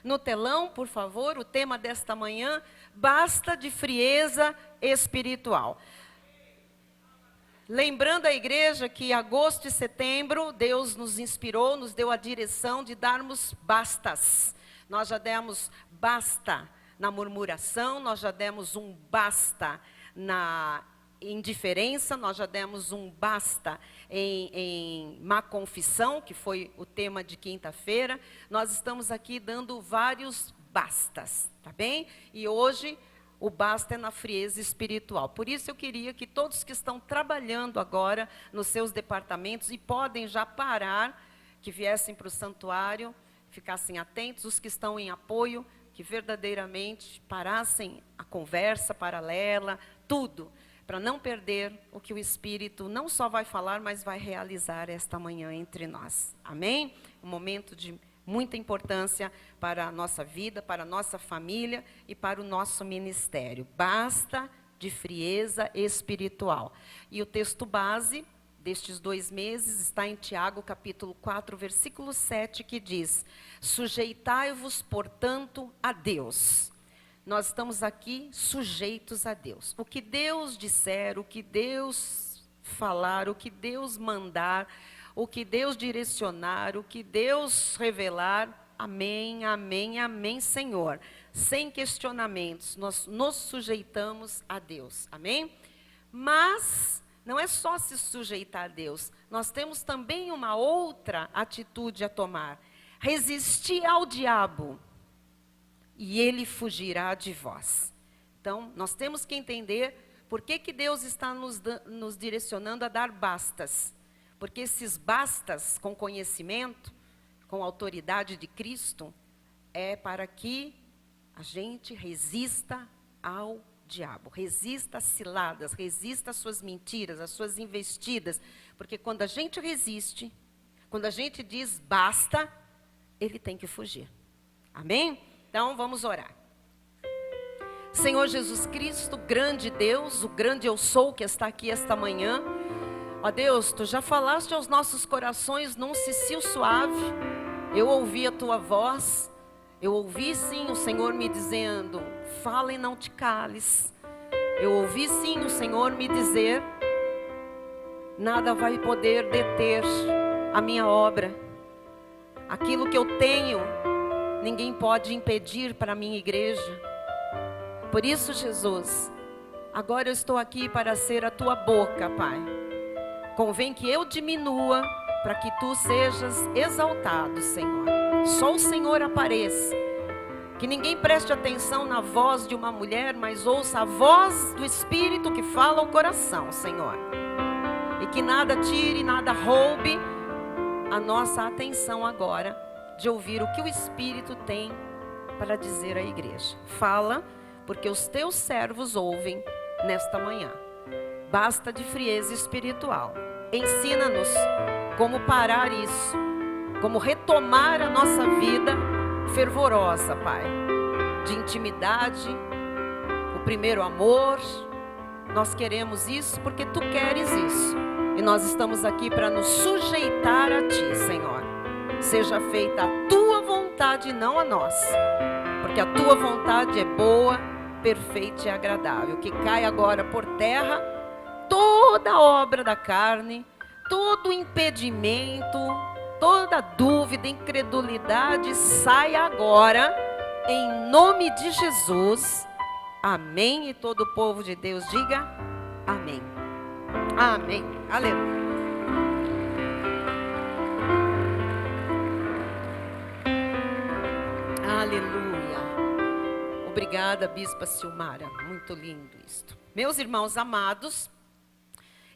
no telão, por favor, o tema desta manhã: basta de frieza espiritual. Lembrando a igreja que em agosto e setembro, Deus nos inspirou, nos deu a direção de darmos bastas. Nós já demos basta na murmuração, nós já demos um basta na indiferença, nós já demos um basta em má confissão, que foi o tema de quinta-feira. Nós estamos aqui dando vários bastas, tá bem? E hoje o basta é na frieza espiritual. Por isso eu queria que todos que estão trabalhando agora nos seus departamentos e podem já parar, que viessem para o santuário, ficassem atentos, os que estão em apoio, que verdadeiramente parassem a conversa paralela, tudo, para não perder o que o Espírito não só vai falar, mas vai realizar esta manhã entre nós. Amém? Um momento de muita importância para a nossa vida, para a nossa família e para o nosso ministério. Basta de frieza espiritual. E o texto base destes 2 meses está em Tiago, capítulo 4, versículo 7, que diz: sujeitai-vos, portanto, a Deus. Nós estamos aqui sujeitos a Deus. O que Deus disser, o que Deus falar, o que Deus mandar, o que Deus direcionar, o que Deus revelar, amém, amém, amém, Senhor. Sem questionamentos, nós nos sujeitamos a Deus, amém? Mas não é só se sujeitar a Deus, nós temos também uma outra atitude a tomar: resistir ao diabo, e ele fugirá de vós. Então, nós temos que entender por que Deus está nos direcionando a dar bastas. Porque esses bastas com conhecimento, com autoridade de Cristo, é para que a gente resista ao diabo, resista às ciladas, resista às suas mentiras, às suas investidas. Porque quando a gente resiste, quando a gente diz basta, ele tem que fugir. Amém? Então, vamos orar. Senhor Jesus Cristo, grande Deus, o grande eu sou que está aqui esta manhã. Ó Deus, Tu já falaste aos nossos corações num cicio suave. Eu ouvi a Tua voz. Eu ouvi sim o Senhor me dizendo: fala e não te cales. Eu ouvi sim o Senhor me dizer: nada vai poder deter a minha obra. Aquilo que eu tenho, ninguém pode impedir para a minha igreja. Por isso, Jesus, agora eu estou aqui para ser a Tua boca, Pai. Convém que eu diminua para que Tu sejas exaltado, Senhor. Só o Senhor apareça. Que ninguém preste atenção na voz de uma mulher, mas ouça a voz do Espírito que fala ao coração, Senhor. E que nada tire, nada roube a nossa atenção agora, de ouvir o que o Espírito tem para dizer à igreja. Fala, porque os Teus servos ouvem nesta manhã. Basta de frieza espiritual. Ensina-nos como parar isso, como retomar a nossa vida fervorosa, Pai, de intimidade, o primeiro amor. Nós queremos isso porque Tu queres isso. E nós estamos aqui para nos sujeitar a Ti, Senhor. Seja feita a Tua vontade e não a nossa. Porque a Tua vontade é boa, perfeita e agradável. Que cai agora por terra toda obra da carne, todo impedimento, toda dúvida, incredulidade, saia agora, em nome de Jesus. Amém. E todo o povo de Deus diga amém. Amém. Aleluia. Aleluia. Obrigada, Bispa Silmara. Muito lindo isto. Meus irmãos amados,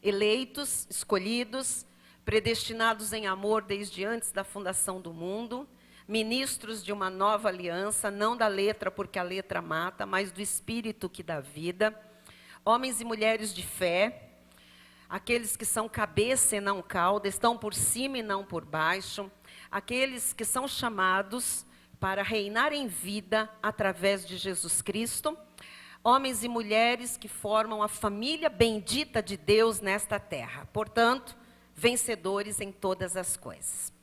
eleitos, escolhidos, predestinados em amor desde antes da fundação do mundo, ministros de uma nova aliança, não da letra porque a letra mata, mas do Espírito que dá vida, homens e mulheres de fé, aqueles que são cabeça e não cauda, estão por cima e não por baixo, aqueles que são chamados para reinar em vida através de Jesus Cristo, homens e mulheres que formam a família bendita de Deus nesta terra. Portanto, vencedores em todas as coisas.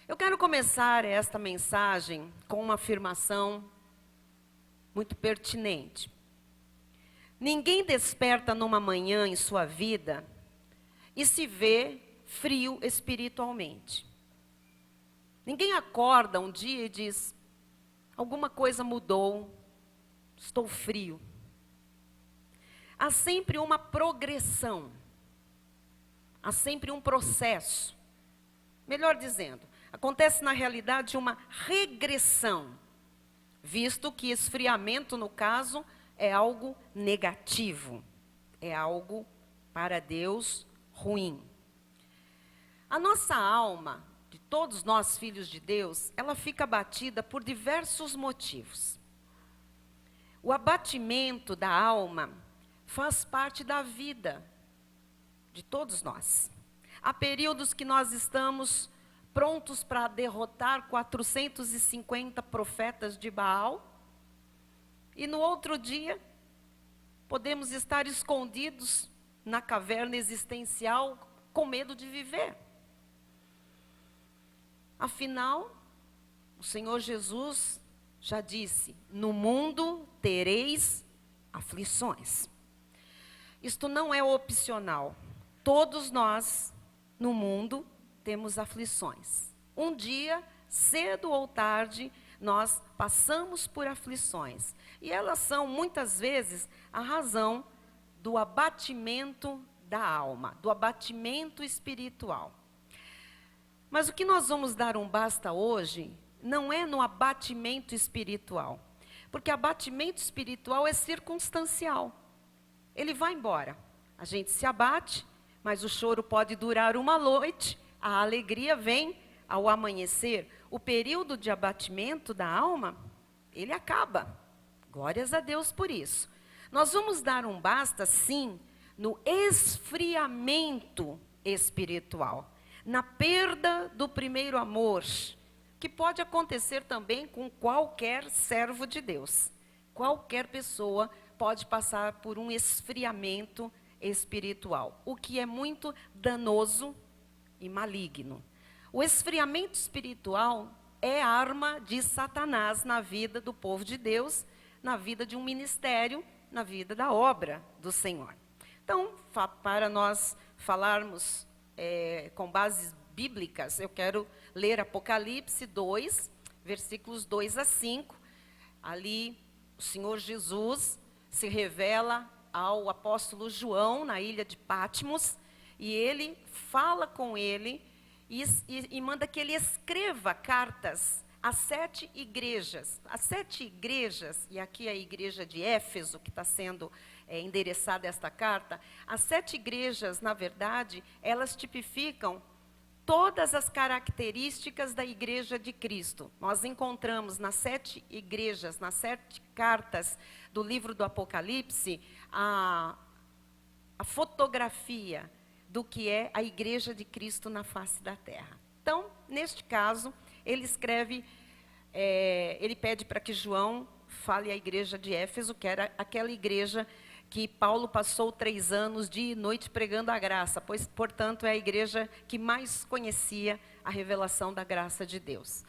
Eu quero começar esta mensagem com uma afirmação muito pertinente. Ninguém desperta numa manhã em sua vida e se vê frio espiritualmente. Ninguém acorda um dia e diz, alguma coisa mudou, estou frio. Há sempre uma progressão, há sempre um processo. Melhor dizendo, acontece na realidade uma regressão, visto que esfriamento, no caso, é algo negativo, é algo para Deus ruim. A nossa alma, de todos nós filhos de Deus, ela fica abatida por diversos motivos. O abatimento da alma faz parte da vida de todos nós. Há períodos que nós estamos prontos para derrotar 450 profetas de Baal, e no outro dia podemos estar escondidos na caverna existencial com medo de viver. Afinal, o Senhor Jesus já disse, no mundo tereis aflições. Isto não é opcional. Todos nós, no mundo, temos aflições. Um dia, cedo ou tarde, nós passamos por aflições. E elas são, muitas vezes, a razão do abatimento da alma, do abatimento espiritual. Mas o que nós vamos dar um basta hoje, não é no abatimento espiritual. Porque abatimento espiritual é circunstancial. Ele vai embora. A gente se abate, mas o choro pode durar uma noite, a alegria vem ao amanhecer. O período de abatimento da alma, ele acaba. Glórias a Deus por isso. Nós vamos dar um basta, sim, no esfriamento espiritual, na perda do primeiro amor, que pode acontecer também com qualquer servo de Deus. Qualquer pessoa pode passar por um esfriamento espiritual, o que é muito danoso e maligno. O esfriamento espiritual é arma de Satanás na vida do povo de Deus, na vida de um ministério, na vida da obra do Senhor. Então, para nós falarmos com bases bíblicas, eu quero ler Apocalipse 2, versículos 2 a 5. Ali, o Senhor Jesus se revela ao apóstolo João, na ilha de Patmos, e ele fala com ele e manda que ele escreva cartas às 7 igrejas. As 7 igrejas, e aqui a igreja de Éfeso, que está sendo endereçada esta carta, as 7 igrejas, na verdade, elas tipificam todas as características da igreja de Cristo. Nós encontramos nas 7 igrejas, nas 7 cartas do livro do Apocalipse, a fotografia do que é a igreja de Cristo na face da terra. Então, neste caso, ele escreve, ele pede para que João fale à igreja de Éfeso, que era aquela igreja que Paulo passou 3 anos dia e noite pregando a graça, pois, portanto, é a igreja que mais conhecia a revelação da graça de Deus.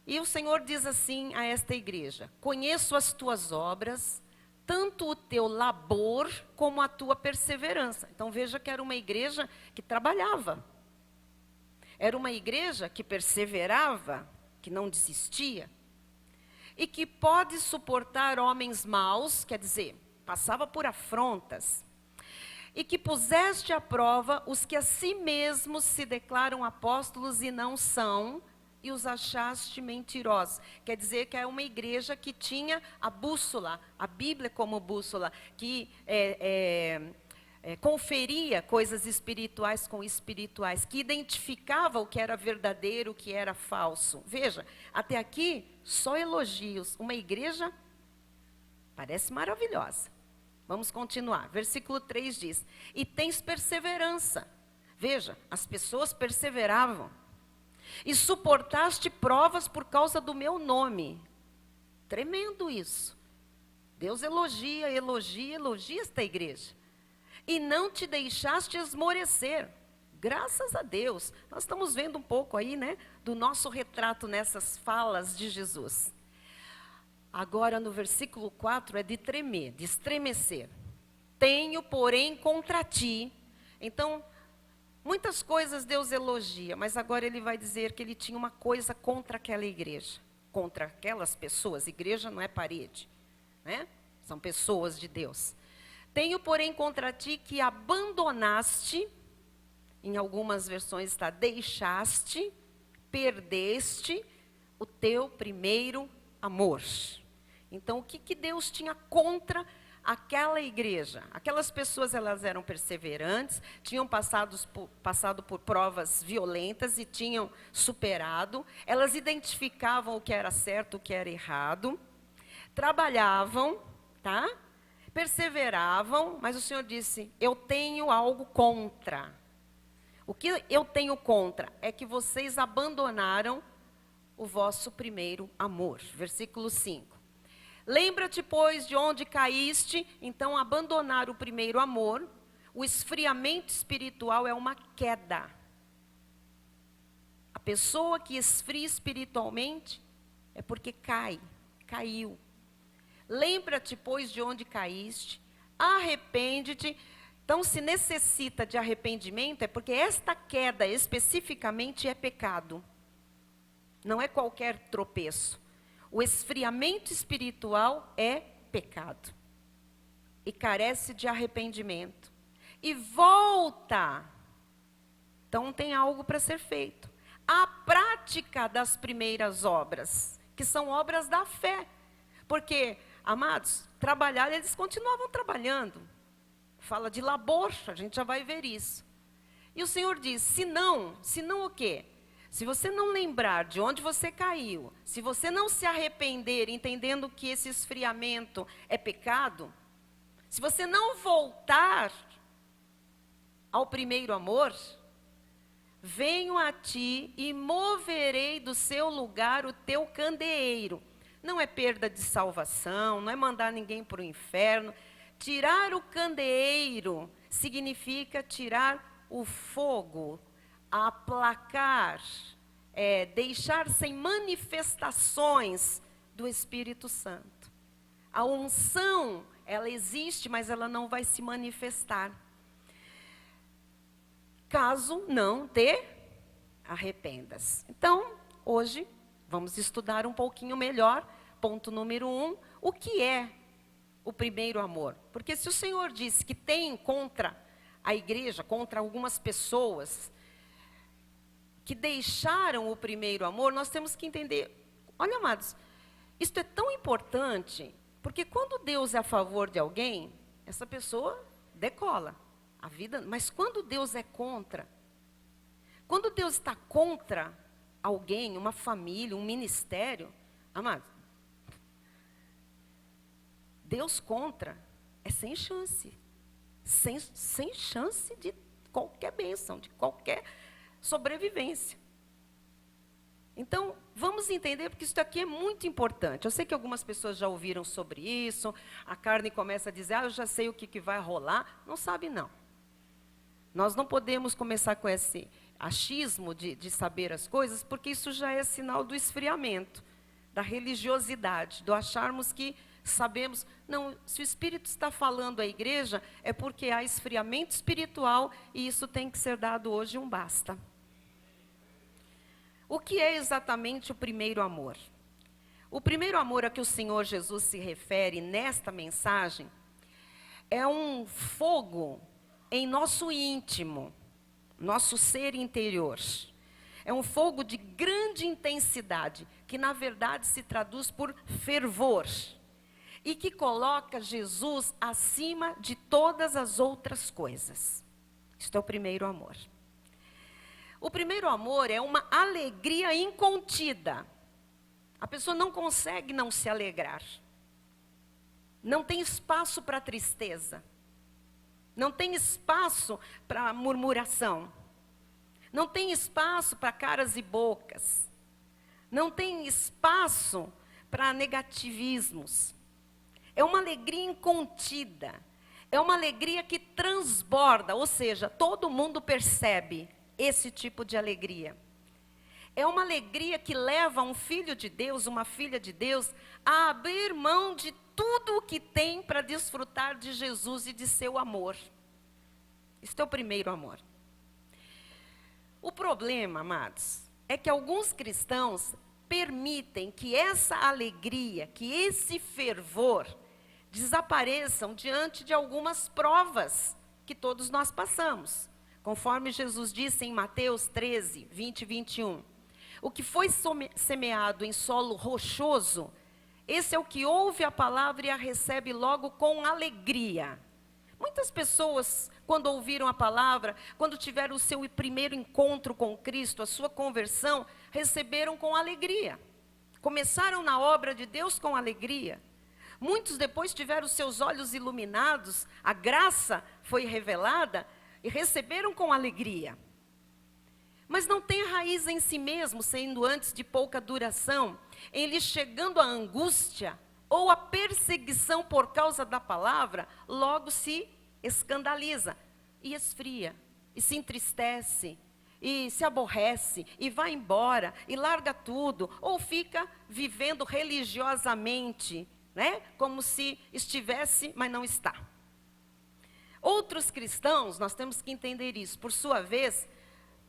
E o Senhor diz assim a esta igreja: conheço as tuas obras, tanto o teu labor como a tua perseverança. Então veja que era uma igreja que trabalhava. Era uma igreja que perseverava, que não desistia. E que pode suportar homens maus, quer dizer, passava por afrontas, e que puseste à prova os que a si mesmos se declaram apóstolos e não são, e os achaste mentirosos. Quer dizer que é uma igreja que tinha a bússola, a Bíblia como bússola, que conferia coisas espirituais com espirituais, que identificava o que era verdadeiro, o que era falso. Veja, até aqui, só elogios. Uma igreja parece maravilhosa. Vamos continuar. Versículo 3 diz: e tens perseverança. Veja, as pessoas perseveravam. E suportaste provas por causa do meu nome. Tremendo isso. Deus elogia, elogia, elogia esta igreja. E não te deixaste esmorecer. Graças a Deus. Nós estamos vendo um pouco aí, né, do nosso retrato nessas falas de Jesus. Agora, no versículo 4, é de tremer, de estremecer. Tenho, porém, contra ti. Então, muitas coisas Deus elogia, mas agora ele vai dizer que ele tinha uma coisa contra aquela igreja, contra aquelas pessoas. Igreja não é parede, né? São pessoas de Deus. Tenho, porém, contra ti que abandonaste, em algumas versões está deixaste, perdeste o teu primeiro amor. Então, o que Deus tinha contra aquela igreja? Aquelas pessoas, elas eram perseverantes, tinham passado por provas violentas e tinham superado. Elas identificavam o que era certo, o que era errado. Trabalhavam, tá? Perseveravam, mas o Senhor disse, eu tenho algo contra. O que eu tenho contra é que vocês abandonaram o vosso primeiro amor. Versículo 5. Lembra-te, pois, de onde caíste, então abandonar o primeiro amor. O esfriamento espiritual é uma queda. A pessoa que esfria espiritualmente é porque caiu. Lembra-te, pois, de onde caíste, arrepende-te. Então, se necessita de arrependimento, é porque esta queda especificamente é pecado. Não é qualquer tropeço. O esfriamento espiritual é pecado. E carece de arrependimento. E volta. Então, tem algo para ser feito. A prática das primeiras obras, que são obras da fé. Porque, amados, trabalhar, eles continuavam trabalhando. Fala de labor, a gente já vai ver isso. E o Senhor diz, se não o quê? Se você não lembrar de onde você caiu, se você não se arrepender, entendendo que esse esfriamento é pecado, se você não voltar ao primeiro amor, venho a ti e moverei do seu lugar o teu candeeiro. Não é perda de salvação, não é mandar ninguém para o inferno. Tirar o candeeiro significa tirar o fogo, aplacar, deixar sem manifestações do Espírito Santo. A unção, ela existe, mas ela não vai se manifestar. Caso não te arrependas. Então, hoje, vamos estudar um pouquinho melhor. Ponto número 1, o que é o primeiro amor? Porque se o Senhor disse que tem contra a igreja, contra algumas pessoas que deixaram o primeiro amor, nós temos que entender. Olha, amados, isto é tão importante, porque quando Deus é a favor de alguém, essa pessoa decola a vida. Mas quando Deus é contra, quando Deus está contra alguém, uma família, um ministério, amados, Deus contra é sem chance. Sem chance de qualquer bênção, de qualquer sobrevivência. Então, vamos entender, porque isso aqui é muito importante. Eu sei que algumas pessoas já ouviram sobre isso, a carne começa a dizer, eu já sei o que vai rolar. Não sabe, não. Nós não podemos começar com esse achismo de saber as coisas, porque isso já é sinal do esfriamento, da religiosidade, do acharmos que sabemos. Não, se o Espírito está falando à igreja, é porque há esfriamento espiritual e isso tem que ser dado hoje um basta. O que é exatamente o primeiro amor? O primeiro amor a que o Senhor Jesus se refere nesta mensagem é um fogo em nosso íntimo, nosso ser interior. É um fogo de grande intensidade, que na verdade se traduz por fervor. E que coloca Jesus acima de todas as outras coisas. Isto é o primeiro amor. O primeiro amor é uma alegria incontida. A pessoa não consegue não se alegrar. Não tem espaço para tristeza. Não tem espaço para murmuração. Não tem espaço para caras e bocas. Não tem espaço para negativismos. É uma alegria incontida. É uma alegria que transborda, ou seja, todo mundo percebe esse tipo de alegria. É uma alegria que leva um filho de Deus, uma filha de Deus, a abrir mão de tudo o que tem para desfrutar de Jesus e de seu amor. Este é o primeiro amor. O problema, amados, é que alguns cristãos permitem que essa alegria, que esse fervor desapareçam diante de algumas provas que todos nós passamos. Conforme Jesus disse em Mateus 13, 20 e 21. O que foi semeado em solo rochoso, esse é o que ouve a palavra e a recebe logo com alegria. Muitas pessoas, quando ouviram a palavra, quando tiveram o seu primeiro encontro com Cristo, a sua conversão, receberam com alegria. Começaram na obra de Deus com alegria. Muitos depois tiveram seus olhos iluminados, a graça foi revelada e receberam com alegria. Mas não tem raiz em si mesmo, sendo antes de pouca duração, em lhe chegando a angústia ou a perseguição por causa da palavra, logo se escandaliza e esfria, e se entristece, e se aborrece, e vai embora, e larga tudo, ou fica vivendo religiosamente, né? Como se estivesse, mas não está. Outros cristãos, nós temos que entender isso, por sua vez,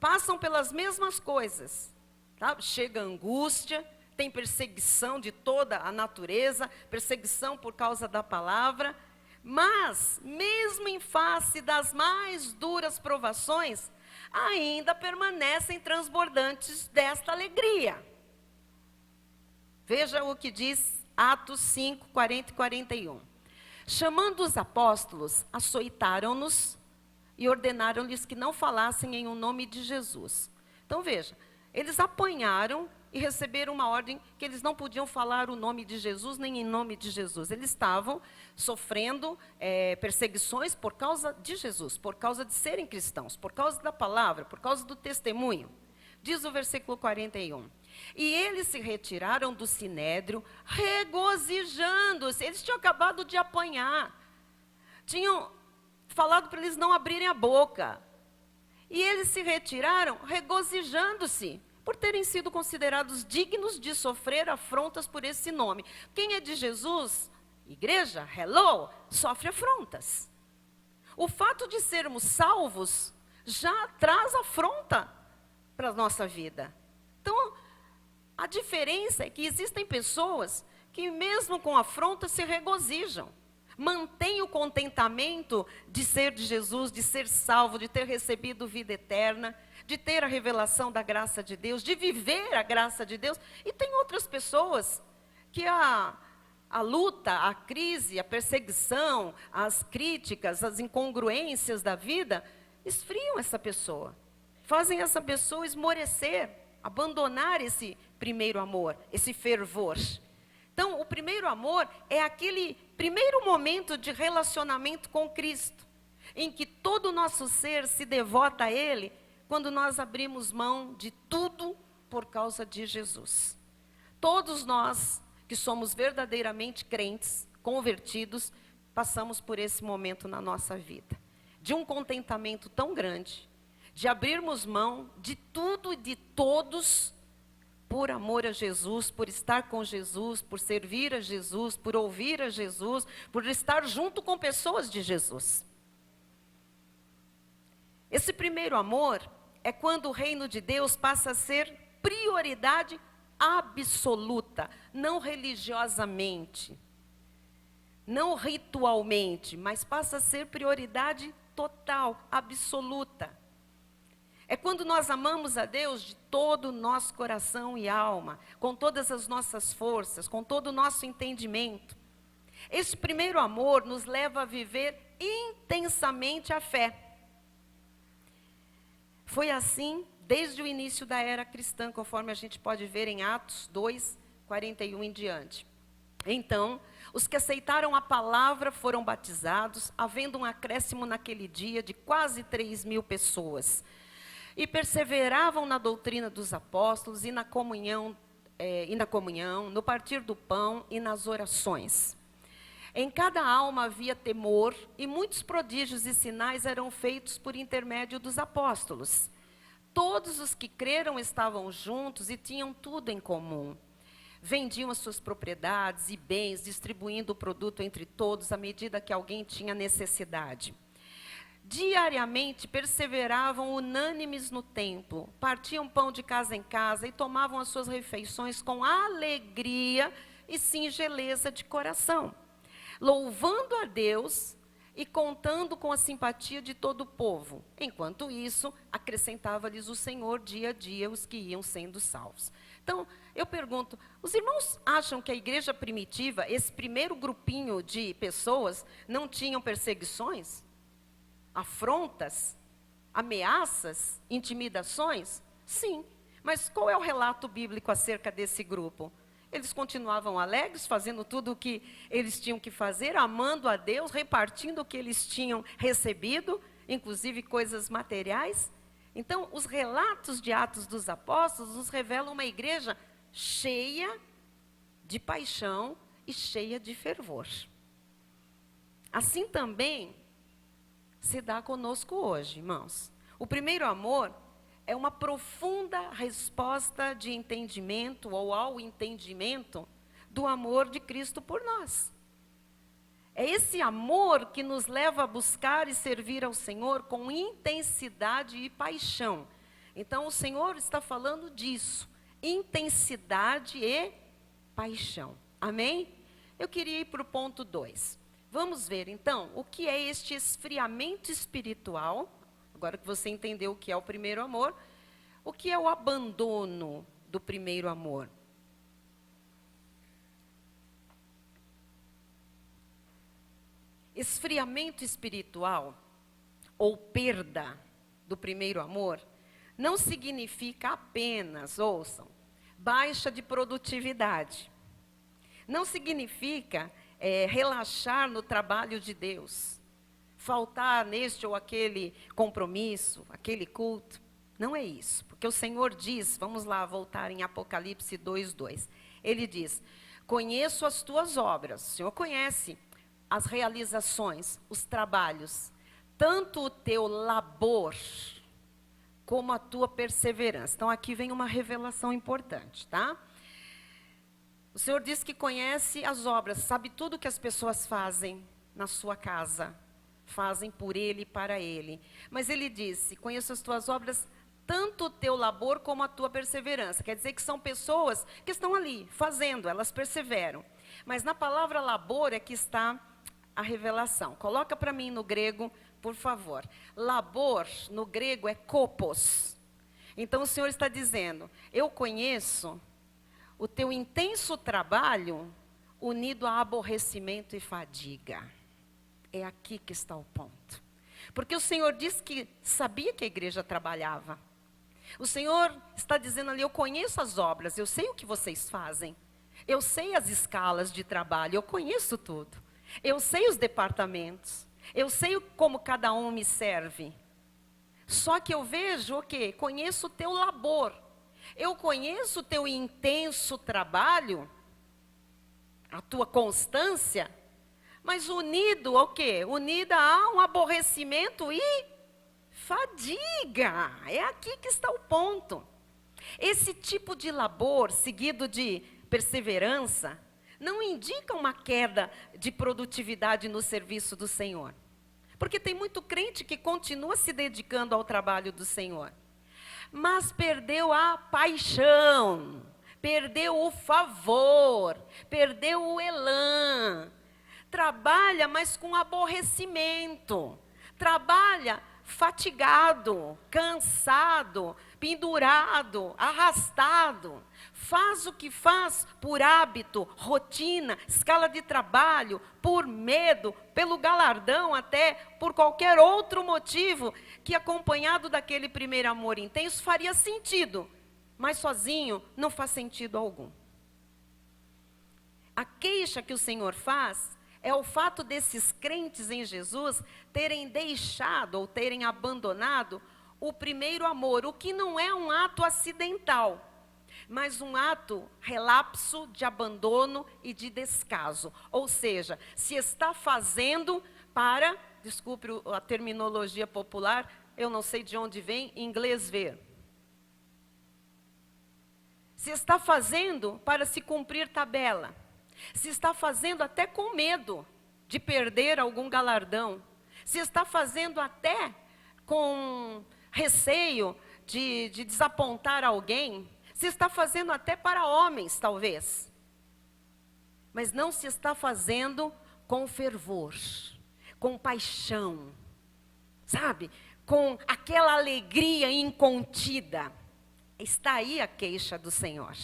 passam pelas mesmas coisas, tá? Chega a angústia, tem perseguição de toda a natureza, perseguição por causa da palavra, mas, mesmo em face das mais duras provações, ainda permanecem transbordantes desta alegria. Veja o que diz Atos 5, 40 e 41. Chamando os apóstolos, açoitaram-nos e ordenaram-lhes que não falassem em o nome de Jesus. Então veja, eles apanharam e receberam uma ordem que eles não podiam falar o nome de Jesus, nem em nome de Jesus. Eles estavam sofrendo perseguições por causa de Jesus, por causa de serem cristãos, por causa da palavra, por causa do testemunho. Diz o versículo 41. E eles se retiraram do sinédrio, regozijando-se. Eles tinham acabado de apanhar. Tinham falado para eles não abrirem a boca. E eles se retiraram, regozijando-se, por terem sido considerados dignos de sofrer afrontas por esse nome. Quem é de Jesus, igreja, hello, sofre afrontas. O fato de sermos salvos já traz afronta para a nossa vida. Então, a diferença é que existem pessoas que mesmo com afronta se regozijam. Mantém o contentamento de ser de Jesus, de ser salvo, de ter recebido vida eterna, de ter a revelação da graça de Deus, de viver a graça de Deus. E tem outras pessoas que a luta, a crise, a perseguição, as críticas, as incongruências da vida, esfriam essa pessoa. Fazem essa pessoa esmorecer, abandonar esse primeiro amor, esse fervor. Então, o primeiro amor é aquele primeiro momento de relacionamento com Cristo, em que todo o nosso ser se devota a Ele, quando nós abrimos mão de tudo por causa de Jesus. Todos nós que somos verdadeiramente crentes, convertidos, passamos por esse momento na nossa vida, de um contentamento tão grande, de abrirmos mão de tudo e de todos, por amor a Jesus, por estar com Jesus, por servir a Jesus, por ouvir a Jesus, por estar junto com pessoas de Jesus. Esse primeiro amor é quando o reino de Deus passa a ser prioridade absoluta, não religiosamente, não ritualmente, mas passa a ser prioridade total, absoluta. É quando nós amamos a Deus de todo o nosso coração e alma, com todas as nossas forças, com todo o nosso entendimento. Esse primeiro amor nos leva a viver intensamente a fé. Foi assim desde o início da era cristã, conforme a gente pode ver em Atos 2, 41 em diante. Então, os que aceitaram a palavra foram batizados, havendo um acréscimo naquele dia de quase 3.000 pessoas. E perseveravam na doutrina dos apóstolos e na comunhão, no partir do pão e nas orações. Em cada alma havia temor, e muitos prodígios e sinais eram feitos por intermédio dos apóstolos. Todos os que creram estavam juntos e tinham tudo em comum. Vendiam as suas propriedades e bens, distribuindo o produto entre todos à medida que alguém tinha necessidade. Diariamente perseveravam unânimes no templo, partiam pão de casa em casa e tomavam as suas refeições com alegria e singeleza de coração, louvando a Deus e contando com a simpatia de todo o povo. Enquanto isso, acrescentava-lhes o Senhor dia a dia os que iam sendo salvos. Então, eu pergunto, os irmãos acham que a igreja primitiva, esse primeiro grupinho de pessoas, não tinham perseguições? Afrontas? Ameaças? Intimidações? Sim. Mas qual é o relato bíblico acerca desse grupo? Eles continuavam alegres, fazendo tudo o que eles tinham que fazer, amando a Deus, repartindo o que eles tinham recebido, inclusive coisas materiais. Então, os relatos de Atos dos Apóstolos nos revelam uma igreja cheia de paixão e cheia de fervor. Assim também se dá conosco hoje, irmãos. O primeiro amor é uma profunda resposta de entendimento ou ao entendimento do amor de Cristo por nós. É esse amor que nos leva a buscar e servir ao Senhor com intensidade e paixão. Então, o Senhor está falando disso, intensidade e paixão. Amém? Eu queria ir para o ponto 2. Vamos ver, então, o que é este esfriamento espiritual. Agora que você entendeu o que é o primeiro amor, o que é o abandono do primeiro amor? Esfriamento espiritual, ou perda do primeiro amor, não significa apenas, ouçam, baixa de produtividade. Não significa relaxar no trabalho de Deus, faltar neste ou aquele compromisso, aquele culto. Não é isso, porque o Senhor diz, vamos lá voltar em Apocalipse 2:2. Ele diz, conheço as tuas obras, o Senhor conhece as realizações, os trabalhos, tanto o teu labor, como a tua perseverança. Então aqui vem uma revelação importante, tá? O Senhor diz que conhece as obras, sabe tudo que as pessoas fazem na sua casa, fazem por Ele e para Ele. Mas Ele disse, conheço as tuas obras, tanto o teu labor como a tua perseverança. Quer dizer que são pessoas que estão ali, fazendo, elas perseveram. Mas na palavra labor é que está a revelação. Coloca para mim no grego, por favor. Labor, no grego, é kopos. Então o Senhor está dizendo, eu conheço o teu intenso trabalho unido a aborrecimento e fadiga. É aqui que está o ponto. Porque o Senhor disse que sabia que a igreja trabalhava. O Senhor está dizendo ali, eu conheço as obras, eu sei o que vocês fazem. Eu sei as escalas de trabalho, eu conheço tudo. Eu sei os departamentos. Eu sei como cada um me serve. Só que eu vejo o quê? Conheço o teu labor. Eu conheço o teu intenso trabalho, a tua constância, mas unido ao quê? Unida a um aborrecimento e fadiga. É aqui que está o ponto. Esse tipo de labor, seguido de perseverança, não indica uma queda de produtividade no serviço do Senhor. Porque tem muito crente que continua se dedicando ao trabalho do Senhor, mas perdeu a paixão, perdeu o favor, perdeu o elan. Trabalha, mas com aborrecimento. Trabalha fatigado, cansado, pendurado, arrastado. Faz o que faz por hábito, rotina, escala de trabalho, por medo, pelo galardão, até por qualquer outro motivo que, acompanhado daquele primeiro amor intenso, faria sentido, mas sozinho não faz sentido algum. A queixa que o Senhor faz é o fato desses crentes em Jesus terem deixado ou terem abandonado o primeiro amor, o que não é um ato acidental. mas um ato relapso de abandono e de descaso. Ou seja, se está fazendo para, desculpe a terminologia popular, eu não sei de onde vem, em inglês ver. Se está fazendo para se cumprir tabela. Se está fazendo até com medo de perder algum galardão. Se está fazendo até com receio de desapontar alguém. Se está fazendo até para homens, talvez. Mas não se está fazendo com fervor, com paixão, sabe? Com aquela alegria incontida. Está aí a queixa do Senhor.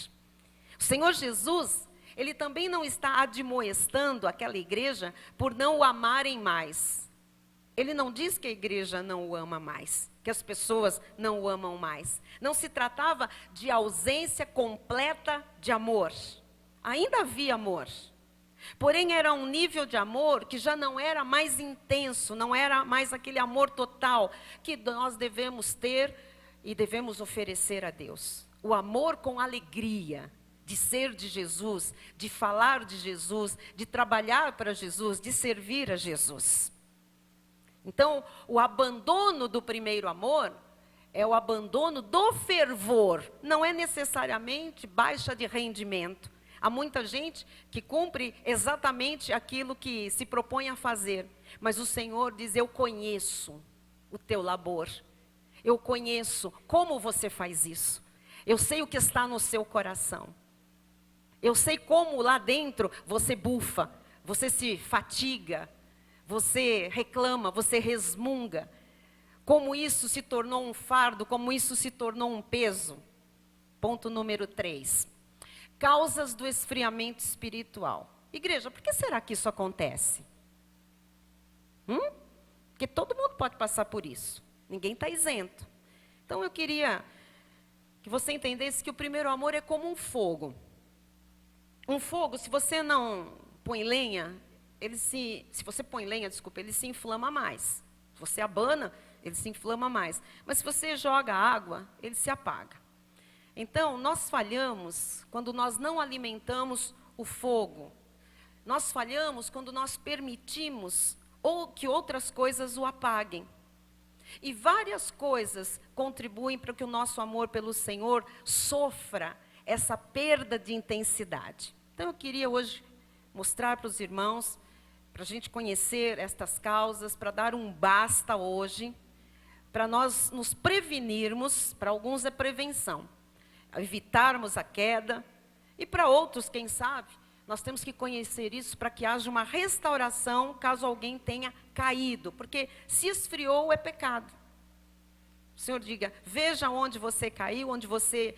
O Senhor Jesus, Ele também não está admoestando aquela igreja por não o amarem mais. Ele não diz que a igreja não o ama mais, que as pessoas não o amam mais. Não se tratava de ausência completa de amor. Ainda havia amor. Porém, era um nível de amor que já não era mais intenso, não era mais aquele amor total que nós devemos ter e devemos oferecer a Deus. O amor com alegria de ser de Jesus, de falar de Jesus, de trabalhar para Jesus, de servir a Jesus. Então, o abandono do primeiro amor é o abandono do fervor. Não é necessariamente baixa de rendimento. Há muita gente que cumpre exatamente aquilo que se propõe a fazer. Mas o Senhor diz, eu conheço o teu labor. Eu conheço como você faz isso. Eu sei o que está no seu coração. Eu sei como lá dentro você bufa, você se fatiga, você reclama, você resmunga. Como isso se tornou um fardo, como isso se tornou um peso. Ponto número 3. Causas do esfriamento espiritual. Igreja, por que será que isso acontece? Porque todo mundo pode passar por isso. Ninguém está isento. Então eu queria que você entendesse que o primeiro amor é como um fogo. Um fogo, se você não põe lenha, se você põe lenha, ele se inflama mais. Se você abana, ele se inflama mais. Mas se você joga água, ele se apaga. Então, nós falhamos quando nós não alimentamos o fogo. Nós falhamos quando nós permitimos ou que outras coisas o apaguem. E várias coisas contribuem para que o nosso amor pelo Senhor sofra essa perda de intensidade. Então eu queria hoje mostrar para os irmãos, para a gente conhecer estas causas, para dar um basta hoje, para nós nos prevenirmos, para alguns é prevenção, evitarmos a queda, e para outros, quem sabe, nós temos que conhecer isso para que haja uma restauração, caso alguém tenha caído. Porque se esfriou, é pecado. O Senhor diga, veja onde você caiu, onde você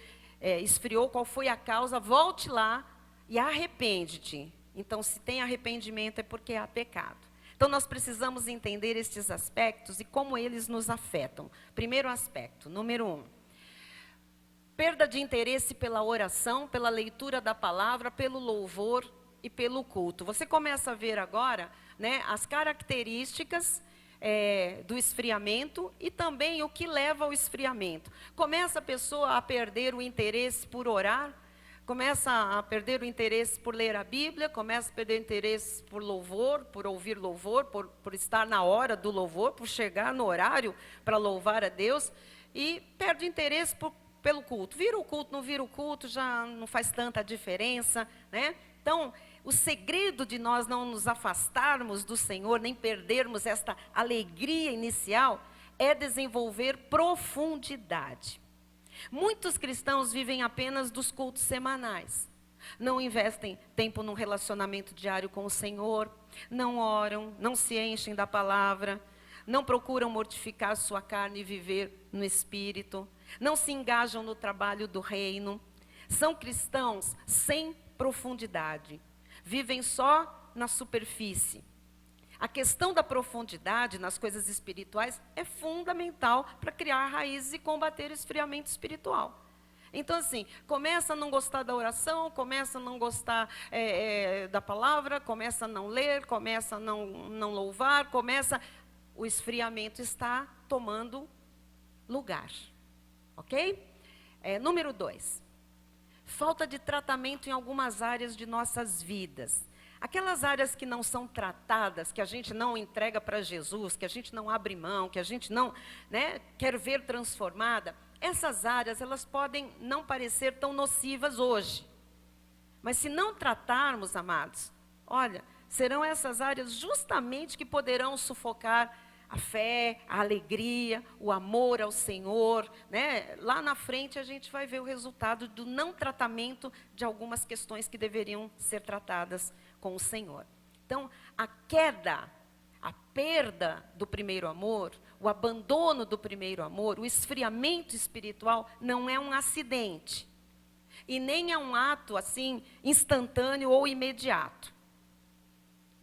esfriou, qual foi a causa, volte lá e arrepende-te. Então, se tem arrependimento, é porque há pecado. Então, nós precisamos entender estes aspectos e como eles nos afetam. Primeiro aspecto, número 1. Perda de interesse pela oração, pela leitura da palavra, pelo louvor e pelo culto. Você começa a ver agora, né, as características do esfriamento e também o que leva ao esfriamento. Começa a pessoa a perder o interesse por orar, começa a perder o interesse por ler a Bíblia, começa a perder o interesse por louvor, por ouvir louvor, por estar na hora do louvor, por chegar no horário para louvar a Deus, e perde o interesse pelo culto. Vira o culto, não vira o culto, já não faz tanta diferença, né? Então, o segredo de nós não nos afastarmos do Senhor, nem perdermos esta alegria inicial, é desenvolver profundidade. Muitos cristãos vivem apenas dos cultos semanais. Não investem tempo num relacionamento diário com o Senhor, não oram, não se enchem da palavra, não procuram mortificar sua carne e viver no Espírito, não se engajam no trabalho do reino. São cristãos sem profundidade, vivem só na superfície. A questão da profundidade nas coisas espirituais é fundamental para criar raízes e combater o esfriamento espiritual. Então, assim, começa a não gostar da oração, começa a não gostar da palavra, começa a não ler, começa a não louvar, o esfriamento está tomando lugar. Ok? Número 2. falta de tratamento em algumas áreas de nossas vidas. Aquelas áreas que não são tratadas, que a gente não entrega para Jesus, que a gente não abre mão, que a gente não, né, quer ver transformada, essas áreas elas podem não parecer tão nocivas hoje. Mas se não tratarmos, amados, olha, serão essas áreas justamente que poderão sufocar a fé, a alegria, o amor ao Senhor, né? Lá na frente a gente vai ver o resultado do não tratamento de algumas questões que deveriam ser tratadas com o Senhor. Então, a queda, a perda do primeiro amor, o abandono do primeiro amor, o esfriamento espiritual não é um acidente. E nem é um ato assim instantâneo ou imediato.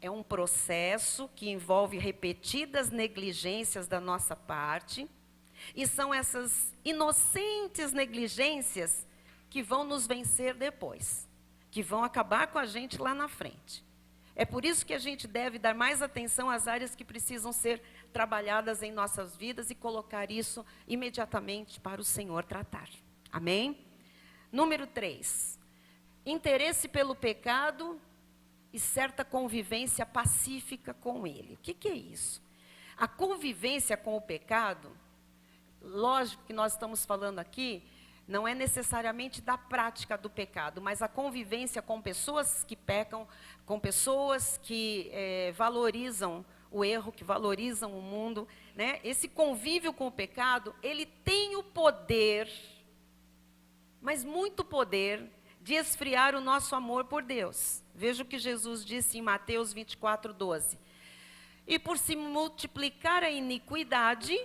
É um processo que envolve repetidas negligências da nossa parte, e são essas inocentes negligências que vão nos vencer depois, que vão acabar com a gente lá na frente. É por isso que a gente deve dar mais atenção às áreas que precisam ser trabalhadas em nossas vidas e colocar isso imediatamente para o Senhor tratar. Amém? Número 3, interesse pelo pecado e certa convivência pacífica com ele. O que é isso? A convivência com o pecado, lógico que nós estamos falando aqui, não é necessariamente da prática do pecado, mas a convivência com pessoas que pecam, com pessoas que valorizam o erro, que valorizam o mundo, né? Esse convívio com o pecado, ele tem o poder, mas muito poder, de esfriar o nosso amor por Deus. Veja o que Jesus disse em Mateus 24:12. E por se multiplicar a iniquidade,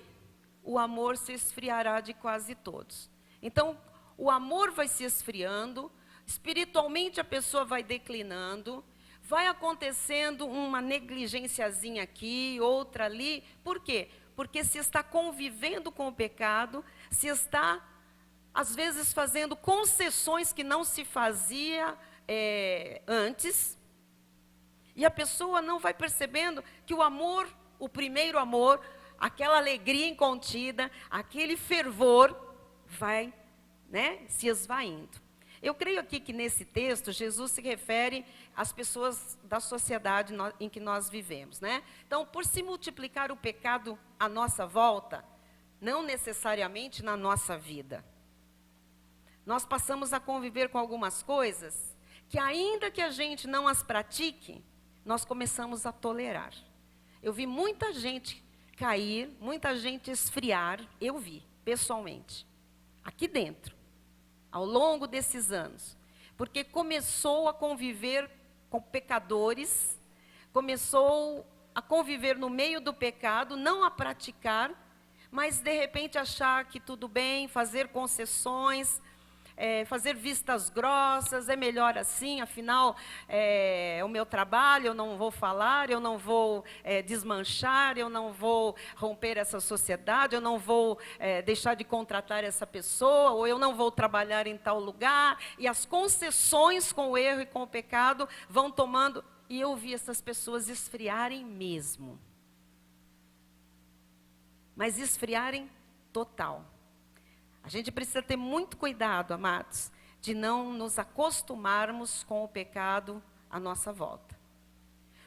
o amor se esfriará de quase todos. Então, o amor vai se esfriando, espiritualmente a pessoa vai declinando, vai acontecendo uma negligenciazinha aqui, outra ali. Por quê? Porque se está convivendo com o pecado, se está às vezes fazendo concessões que não se fazia antes, e a pessoa não vai percebendo que o amor, o primeiro amor, aquela alegria incontida, aquele fervor, vai, né, se esvaindo. Eu creio aqui que nesse texto, Jesus se refere às pessoas da sociedade em que nós vivemos, né? Então, por se multiplicar o pecado à nossa volta, não necessariamente na nossa vida, nós passamos a conviver com algumas coisas que, ainda que a gente não as pratique, nós começamos a tolerar. Eu vi muita gente cair, muita gente esfriar, eu vi, pessoalmente, aqui dentro, ao longo desses anos, porque começou a conviver com pecadores, começou a conviver no meio do pecado, não a praticar, mas de repente achar que tudo bem, fazer concessões, fazer vistas grossas, é melhor assim, afinal, é o meu trabalho, eu não vou falar, eu não vou desmanchar, eu não vou romper essa sociedade, eu não vou deixar de contratar essa pessoa, ou eu não vou trabalhar em tal lugar, e as concessões com o erro e com o pecado vão tomando, e eu vi essas pessoas esfriarem mesmo. Mas esfriarem total. A gente precisa ter muito cuidado, amados, de não nos acostumarmos com o pecado à nossa volta.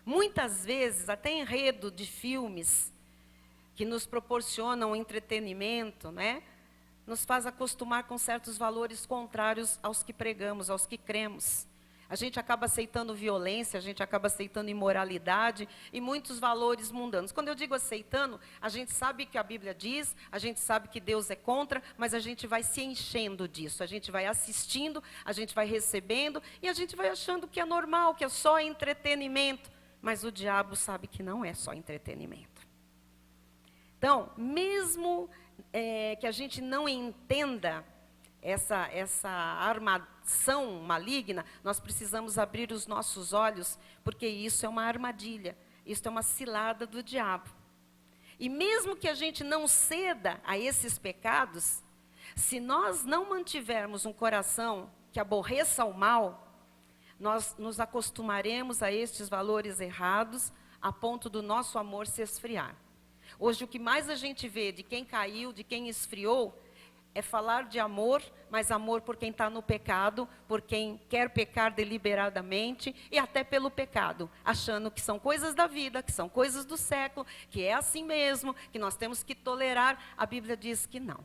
Muitas vezes, até enredo de filmes que nos proporcionam entretenimento, né, nos faz acostumar com certos valores contrários aos que pregamos, aos que cremos. A gente acaba aceitando violência, a gente acaba aceitando imoralidade e muitos valores mundanos. Quando eu digo aceitando, a gente sabe que a Bíblia diz, a gente sabe que Deus é contra, mas a gente vai se enchendo disso, a gente vai assistindo, a gente vai recebendo e a gente vai achando que é normal, que é só entretenimento. Mas o diabo sabe que não é só entretenimento. Então, mesmo que a gente não entenda essa armação maligna, nós precisamos abrir os nossos olhos, porque isso é uma armadilha, isso é uma cilada do diabo. E mesmo que a gente não ceda a esses pecados, se nós não mantivermos um coração que aborreça o mal, nós nos acostumaremos a estes valores errados, a ponto do nosso amor se esfriar. Hoje, o que mais a gente vê de quem caiu, de quem esfriou, É falar de amor, mas amor por quem está no pecado, por quem quer pecar deliberadamente e até pelo pecado, achando que são coisas da vida, que são coisas do século, que é assim mesmo, que nós temos que tolerar. A Bíblia diz que não.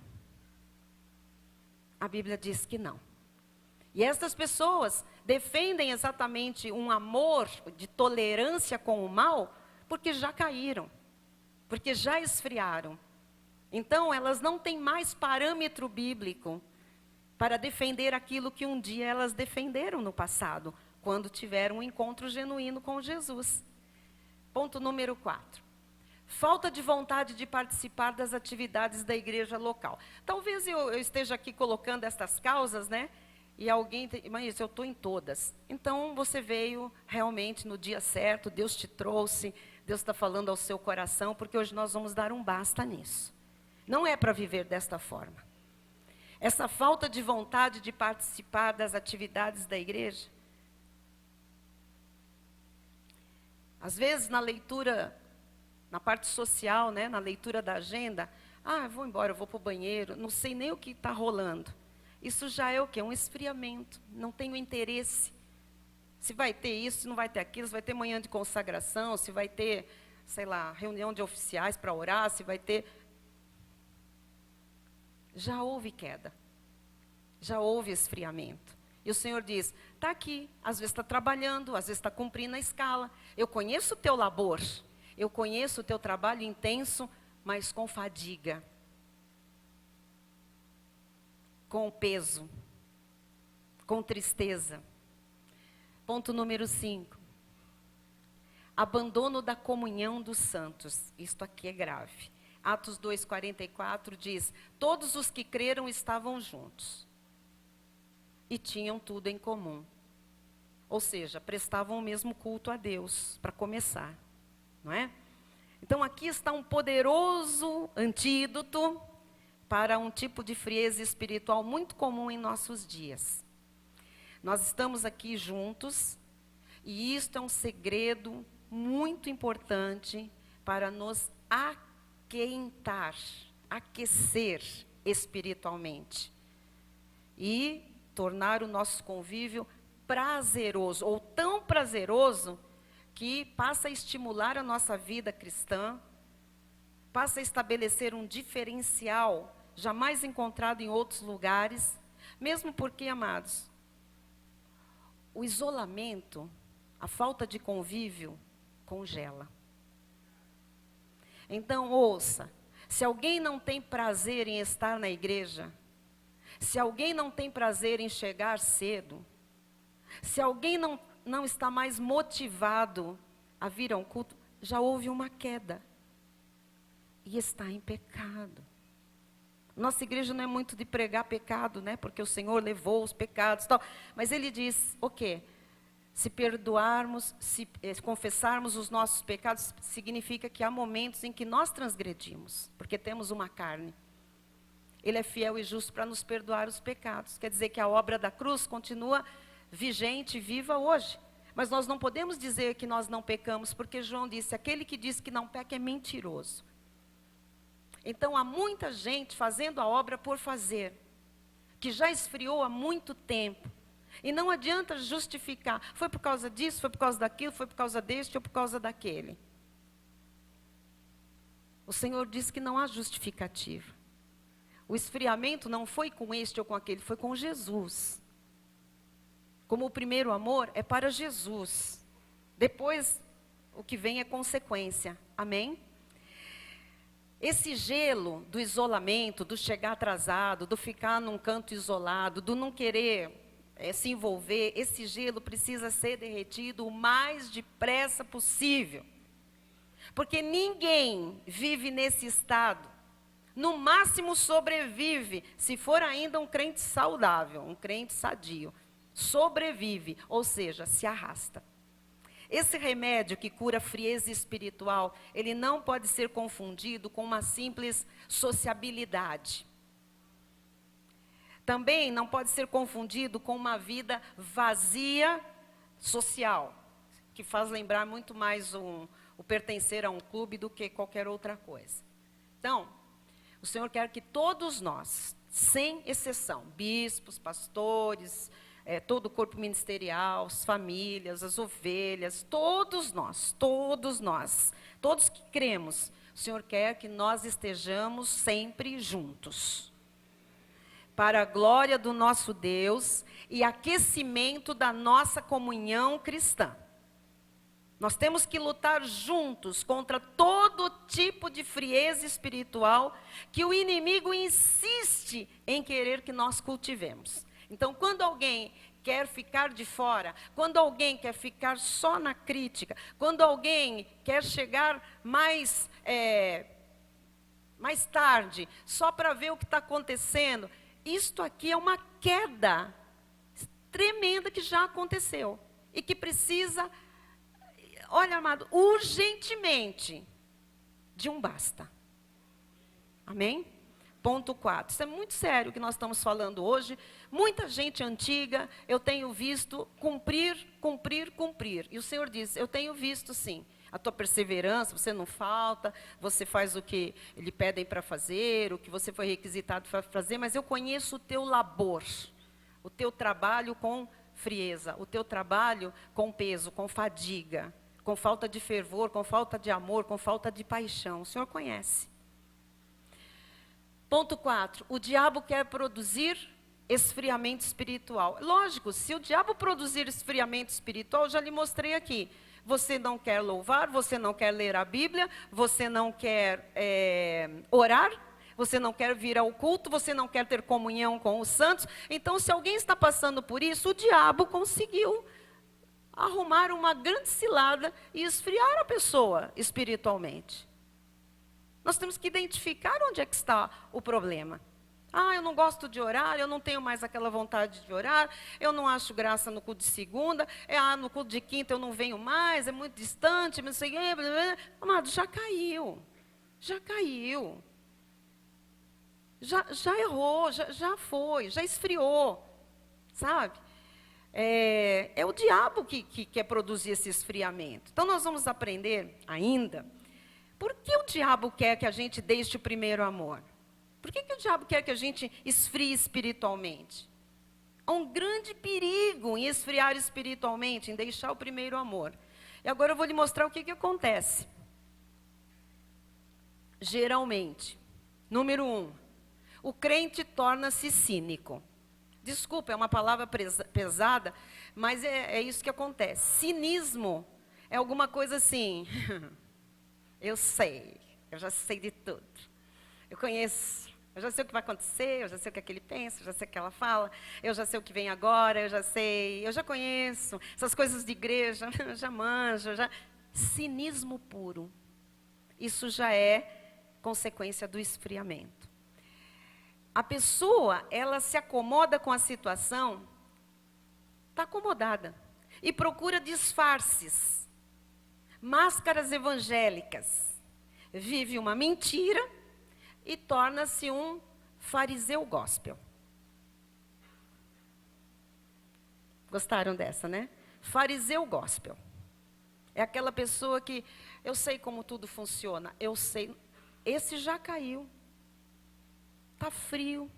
A Bíblia diz que não. E estas pessoas defendem exatamente um amor de tolerância com o mal, porque já caíram, porque já esfriaram. Então, elas não têm mais parâmetro bíblico para defender aquilo que um dia elas defenderam no passado, quando tiveram um encontro genuíno com Jesus. Ponto número 4. Falta de vontade de participar das atividades da igreja local. Talvez eu esteja aqui colocando estas causas, né? E alguém, mas eu estou em todas. Então, você veio realmente no dia certo, Deus te trouxe, Deus está falando ao seu coração, porque hoje nós vamos dar um basta nisso. Não é para viver desta forma. Essa falta de vontade de participar das atividades da igreja. Às vezes, na leitura, na parte social, né, na leitura da agenda, eu vou embora, eu vou para o banheiro, não sei nem o que está rolando. Isso já é o quê? Um esfriamento. Não tenho interesse. Se vai ter isso, se não vai ter aquilo, se vai ter manhã de consagração, se vai ter, sei lá, reunião de oficiais para orar, se vai ter... Já houve queda, já houve esfriamento. E o Senhor diz, está aqui, às vezes está trabalhando, às vezes está cumprindo a escala. Eu conheço o teu labor, eu conheço o teu trabalho intenso, mas com fadiga, com peso, com tristeza. Ponto número 5. Abandono da comunhão dos santos. Isto aqui é grave. Atos 2,44 diz, todos os que creram estavam juntos e tinham tudo em comum. Ou seja, prestavam o mesmo culto a Deus, para começar, não é? Então aqui está um poderoso antídoto para um tipo de frieza espiritual muito comum em nossos dias. Nós estamos aqui juntos e isto é um segredo muito importante para nos aquecer espiritualmente e tornar o nosso convívio prazeroso, ou tão prazeroso que passa a estimular a nossa vida cristã, passa a estabelecer um diferencial jamais encontrado em outros lugares, mesmo porque, amados, o isolamento, a falta de convívio, congela. Então, ouça, se alguém não tem prazer em estar na igreja, se alguém não tem prazer em chegar cedo, se alguém não está mais motivado a vir a um culto, já houve uma queda. E está em pecado. Nossa igreja não é muito de pregar pecado, né? Porque o Senhor levou os pecados e tal. Mas ele diz, o quê? Se perdoarmos, se confessarmos os nossos pecados, significa que há momentos em que nós transgredimos, porque temos uma carne. Ele é fiel e justo para nos perdoar os pecados. Quer dizer que a obra da cruz continua vigente e viva hoje. Mas nós não podemos dizer que nós não pecamos, porque João disse, aquele que diz que não peca é mentiroso. Então há muita gente fazendo a obra por fazer, que já esfriou há muito tempo. E não adianta justificar, foi por causa disso, foi por causa daquilo, foi por causa deste ou por causa daquele. O Senhor diz que não há justificativa. O esfriamento não foi com este ou com aquele, foi com Jesus. Como o primeiro amor é para Jesus. Depois, o que vem é consequência. Amém? Esse gelo do isolamento, do chegar atrasado, do ficar num canto isolado, do não querer se envolver, esse gelo precisa ser derretido o mais depressa possível. Porque ninguém vive nesse estado. No máximo sobrevive, se for ainda um crente saudável, um crente sadio. Sobrevive, ou seja, se arrasta. Esse remédio que cura a frieza espiritual, ele não pode ser confundido com uma simples sociabilidade. Também não pode ser confundido com uma vida vazia social, que faz lembrar muito mais o pertencer a um clube do que qualquer outra coisa. Então, o Senhor quer que todos nós sem exceção, bispos, pastores, todo o corpo ministerial, as famílias, as ovelhas, todos nós, todos que cremos, o Senhor quer que nós estejamos sempre juntos, para a glória do nosso Deus e aquecimento da nossa comunhão cristã. Nós temos que lutar juntos contra todo tipo de frieza espiritual que o inimigo insiste em querer que nós cultivemos. Então, quando alguém quer ficar de fora, quando alguém quer ficar só na crítica, quando alguém quer chegar mais tarde, só para ver o que está acontecendo, isto aqui é uma queda tremenda que já aconteceu e que precisa... Olha, amado, urgentemente, de um basta. Amém? Ponto 4. Isso é muito sério o que nós estamos falando hoje. Muita gente antiga, eu tenho visto cumprir. E o Senhor diz, eu tenho visto sim. A tua perseverança, você não falta, você faz o que lhe pedem para fazer, o que você foi requisitado para fazer, mas eu conheço o teu labor, o teu trabalho com frieza, o teu trabalho com peso, com fadiga, com falta de fervor, com falta de amor, com falta de paixão. O Senhor conhece. Ponto 4. O diabo quer produzir esfriamento espiritual. Lógico, se o diabo produzir esfriamento espiritual, eu já lhe mostrei aqui. Você não quer louvar, você não quer ler a Bíblia, você não quer orar, você não quer vir ao culto, você não quer ter comunhão com os santos. Então, se alguém está passando por isso, o diabo conseguiu arrumar uma grande cilada e esfriar a pessoa espiritualmente. Nós temos que identificar onde é que está o problema. Ah, eu não gosto de orar, eu não tenho mais aquela vontade de orar, eu não acho graça no culto de segunda, no culto de quinta eu não venho mais, é muito distante, não sei o quê. Amado, já caiu, já errou, já foi, já esfriou, sabe? É o diabo que quer produzir esse esfriamento. Então, nós vamos aprender ainda, por que o diabo quer que a gente deixe o primeiro amor? Por que o diabo quer que a gente esfrie espiritualmente? Há um grande perigo em esfriar espiritualmente, em deixar o primeiro amor. E agora eu vou lhe mostrar o que acontece. Geralmente, número 1, o crente torna-se cínico. Desculpa, é uma palavra pesada, mas é isso que acontece. Cinismo é alguma coisa assim, eu já sei de tudo. Eu conheço, eu já sei o que vai acontecer, eu já sei o que é que ele pensa, eu já sei o que ela fala, eu já sei o que vem agora, eu já conheço. Essas coisas de igreja, eu já manjo, Cinismo puro. Isso já é consequência do esfriamento. A pessoa, ela se acomoda com a situação, está acomodada, e procura disfarces, máscaras evangélicas. Vive uma mentira e torna-se um fariseu gospel. Gostaram dessa, né? Fariseu gospel. É aquela pessoa que, eu sei como tudo funciona, eu sei, esse já caiu. Está frio.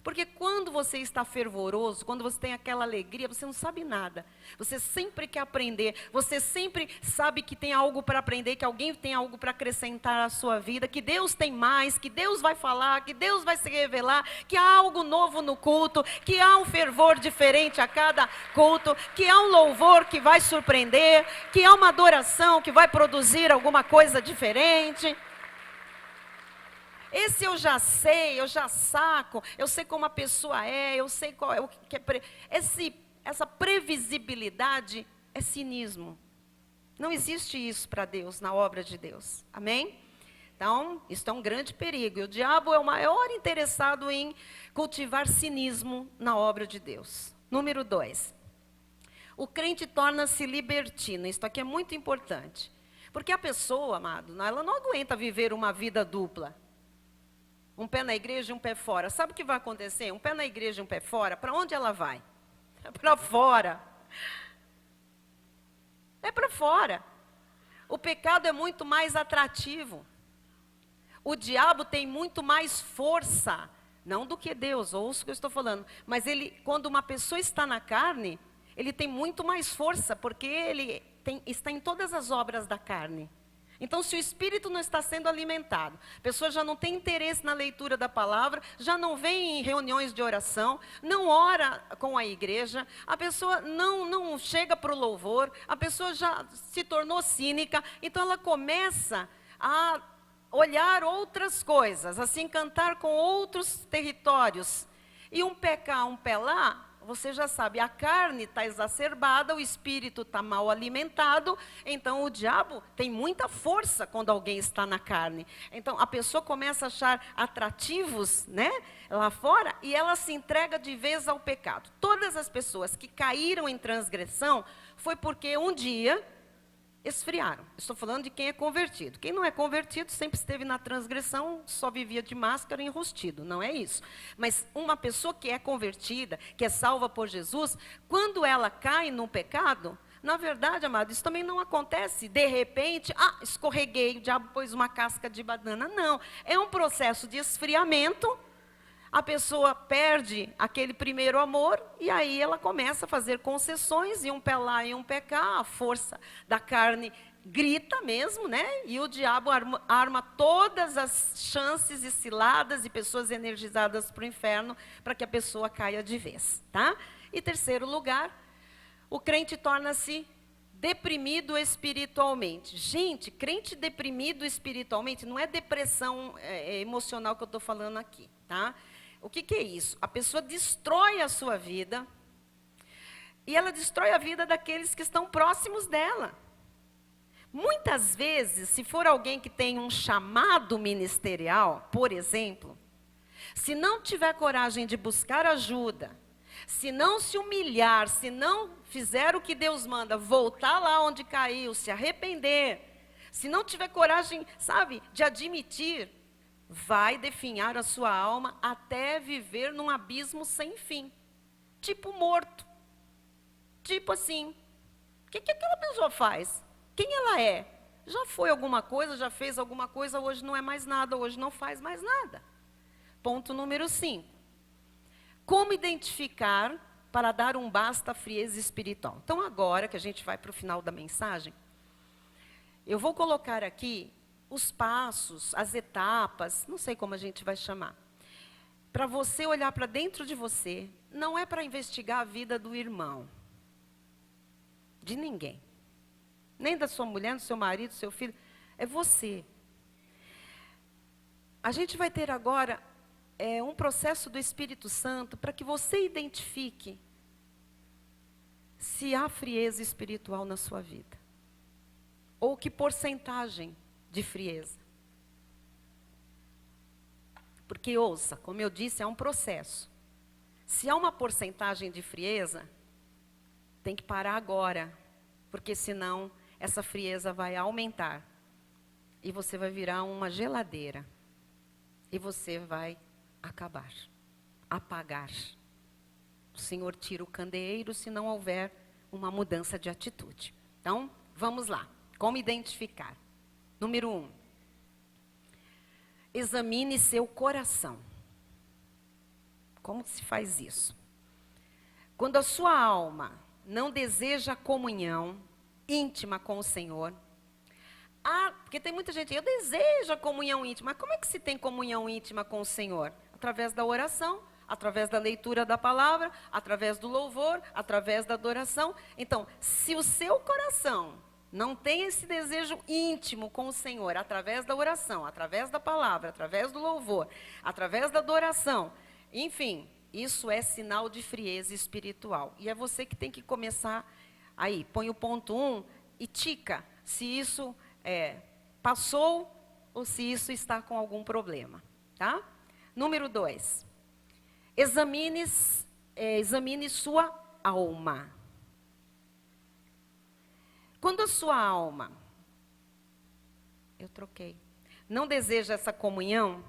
Porque quando você está fervoroso, quando você tem aquela alegria, você não sabe nada. Você sempre quer aprender, você sempre sabe que tem algo para aprender, que alguém tem algo para acrescentar à sua vida, que Deus tem mais, que Deus vai falar, que Deus vai se revelar, que há algo novo no culto, que há um fervor diferente a cada culto, que há um louvor que vai surpreender, que há uma adoração que vai produzir alguma coisa diferente. Esse eu já sei, eu já saco, eu sei como a pessoa é, eu sei qual é o que é. Essa previsibilidade é cinismo. Não existe isso para Deus, na obra de Deus. Amém? Então, isso é um grande perigo. E o diabo é o maior interessado em cultivar cinismo na obra de Deus. Número 2. O crente torna-se libertino. Isso aqui é muito importante. Porque a pessoa, amado, ela não aguenta viver uma vida dupla. Um pé na igreja e um pé fora. Sabe o que vai acontecer? Um pé na igreja e um pé fora, para onde ela vai? É para fora. É para fora. O pecado é muito mais atrativo. O diabo tem muito mais força Não do que Deus, ouça o que eu estou falando. Mas quando uma pessoa está na carne, ele tem muito mais força, porque está em todas as obras da carne. Então, se o espírito não está sendo alimentado, a pessoa já não tem interesse na leitura da palavra, já não vem em reuniões de oração, não ora com a igreja, a pessoa não chega para o louvor, a pessoa já se tornou cínica, então ela começa a olhar outras coisas, a se encantar com outros territórios. E um pé cá, um pé lá, você já sabe, a carne está exacerbada, o espírito está mal alimentado, então o diabo tem muita força quando alguém está na carne. Então a pessoa começa a achar atrativos, né, lá fora, e ela se entrega de vez ao pecado. Todas as pessoas que caíram em transgressão foi porque um dia esfriaram. Estou falando de quem é convertido. Quem não é convertido sempre esteve na transgressão, só vivia de máscara e enrustido. Não é isso. Mas uma pessoa que é convertida, que é salva por Jesus, quando ela cai no pecado, na verdade, amado, isso também não acontece. De repente, escorreguei, o diabo pôs uma casca de banana. Não. É um processo de esfriamento. A pessoa perde aquele primeiro amor e aí ela começa a fazer concessões, e um pé lá e um pé cá, a força da carne grita mesmo, né? E o diabo arma todas as chances e ciladas e pessoas energizadas para o inferno para que a pessoa caia de vez, tá? E terceiro lugar, o crente torna-se deprimido espiritualmente. Gente, crente deprimido espiritualmente não é depressão emocional que eu estou falando aqui, tá? O que é isso? A pessoa destrói a sua vida e ela destrói a vida daqueles que estão próximos dela. Muitas vezes, se for alguém que tem um chamado ministerial, por exemplo, se não tiver coragem de buscar ajuda, se não se humilhar, se não fizer o que Deus manda, voltar lá onde caiu, se arrepender, se não tiver coragem, sabe, de admitir, vai definhar a sua alma até viver num abismo sem fim. Tipo morto. Tipo assim. O que aquela pessoa faz? Quem ela é? Já foi alguma coisa, já fez alguma coisa, hoje não é mais nada, hoje não faz mais nada. Ponto número 5. Como identificar para dar um basta à frieza espiritual? Então agora que a gente vai para o final da mensagem, eu vou colocar aqui os passos, as etapas, não sei como a gente vai chamar, para você olhar para dentro de você. Não é para investigar a vida do irmão, de ninguém, nem da sua mulher, do seu marido, do seu filho, é você. A gente vai ter agora um processo do Espírito Santo para que você identifique se há frieza espiritual na sua vida, ou que porcentagem de frieza. Porque, ouça, como eu disse, é um processo. Se há uma porcentagem de frieza, tem que parar agora, porque senão essa frieza vai aumentar. E você vai virar uma geladeira. E você vai acabar, apagar. O Senhor tira o candeeiro se não houver uma mudança de atitude. Então, vamos lá. Como identificar? Número 1. Examine seu coração. Como se faz isso? Quando a sua alma não deseja comunhão íntima com o Senhor. Porque tem muita gente, eu desejo a comunhão íntima. Mas como é que se tem comunhão íntima com o Senhor? Através da oração, através da leitura da palavra, através do louvor, através da adoração. Então, se o seu coração não tem esse desejo íntimo com o Senhor, através da oração, através da palavra, através do louvor, através da adoração, enfim, isso é sinal de frieza espiritual. E é você que tem que começar aí. Põe o ponto 1 e tica se isso passou ou se isso está com algum problema. Tá? Número 2. Examine sua alma. Quando a sua alma, não deseja essa comunhão,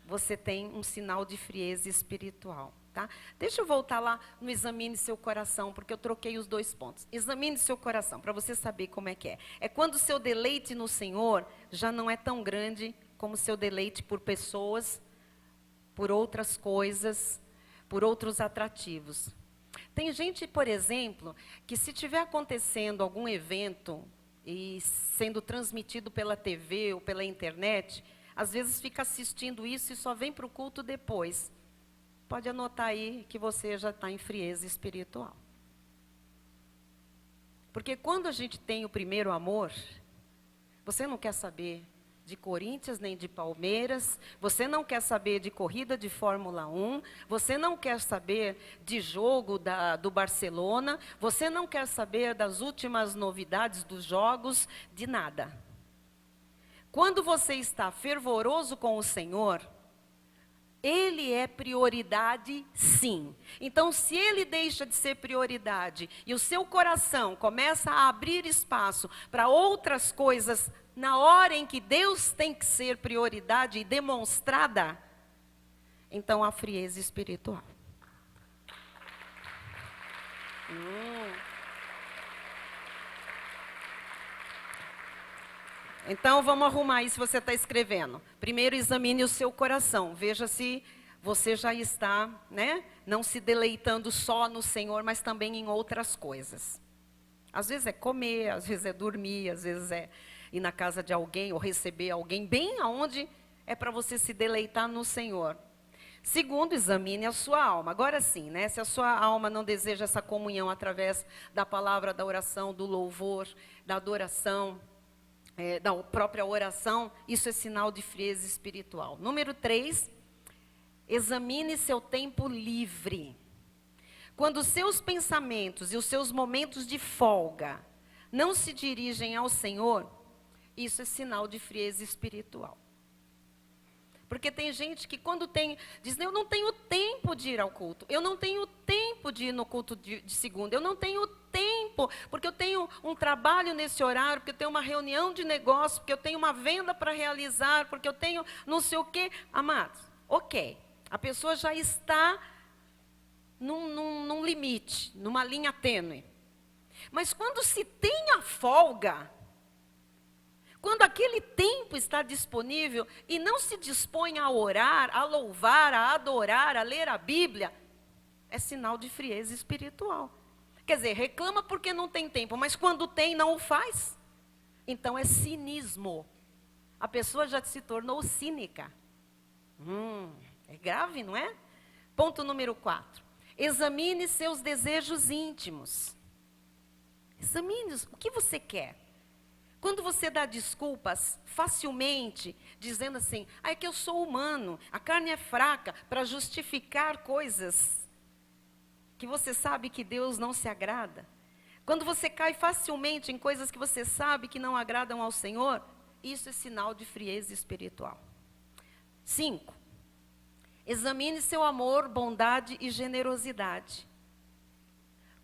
você tem um sinal de frieza espiritual, tá? Deixa eu voltar lá no examine seu coração, porque eu troquei os 2 pontos. Examine seu coração, para você saber como é que é. É quando o seu deleite no Senhor já não é tão grande como o seu deleite por pessoas, por outras coisas, por outros atrativos. Tem gente, por exemplo, que se tiver acontecendo algum evento e sendo transmitido pela TV ou pela internet, às vezes fica assistindo isso e só vem para o culto depois. Pode anotar aí que você já está em frieza espiritual. Porque quando a gente tem o primeiro amor, você não quer saber de Corinthians nem de Palmeiras, você não quer saber de corrida de Fórmula 1, você não quer saber de jogo do Barcelona, você não quer saber das últimas novidades dos jogos, de nada. Quando você está fervoroso com o Senhor, Ele é prioridade, sim. Então, se Ele deixa de ser prioridade e o seu coração começa a abrir espaço para outras coisas, na hora em que Deus tem que ser prioridade e demonstrada, então há frieza espiritual. Então, vamos arrumar aí se você está escrevendo. Primeiro, examine o seu coração. Veja se você já está, não se deleitando só no Senhor, mas também em outras coisas. Às vezes é comer, às vezes é dormir, às vezes é ir na casa de alguém ou receber alguém, bem aonde é para você se deleitar no Senhor. Segundo, examine a sua alma. Agora sim, se a sua alma não deseja essa comunhão através da palavra, da oração, do louvor, da adoração, da própria oração, isso é sinal de frieza espiritual. Número 3, examine seu tempo livre. Quando os seus pensamentos e os seus momentos de folga não se dirigem ao Senhor, isso é sinal de frieza espiritual. Porque tem gente que quando diz, eu não tenho tempo de ir ao culto, eu não tenho tempo de ir no culto de segunda, eu não tenho tempo, porque eu tenho um trabalho nesse horário, porque eu tenho uma reunião de negócio, porque eu tenho uma venda para realizar, porque eu tenho não sei o quê. Amados, ok, a pessoa já está num limite, numa linha tênue. Mas quando se tem a folga, quando aquele tempo está disponível e não se dispõe a orar, a louvar, a adorar, a ler a Bíblia, é sinal de frieza espiritual. Quer dizer, reclama porque não tem tempo, mas quando tem, não o faz. Então é cinismo. A pessoa já se tornou cínica. É grave, não é? Ponto número 4. Examine seus desejos íntimos. Examine o que você quer. Quando você dá desculpas facilmente, dizendo assim, é que eu sou humano, a carne é fraca, para justificar coisas que você sabe que Deus não se agrada. Quando você cai facilmente em coisas que você sabe que não agradam ao Senhor, isso é sinal de frieza espiritual. 5. Examine seu amor, bondade e generosidade.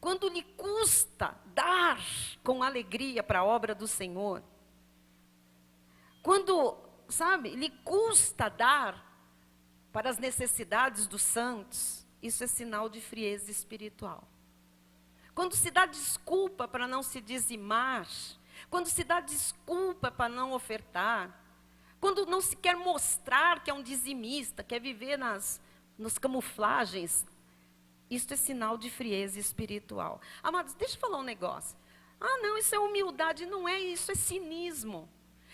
Quando lhe custa dar com alegria para a obra do Senhor, quando, lhe custa dar para as necessidades dos santos, isso é sinal de frieza espiritual. Quando se dá desculpa para não se dizimar, quando se dá desculpa para não ofertar, quando não se quer mostrar que é um dizimista, quer viver nas camuflagens, isso é sinal de frieza espiritual. Amados, deixa eu falar um negócio. Não, isso é humildade. Não é isso, é cinismo.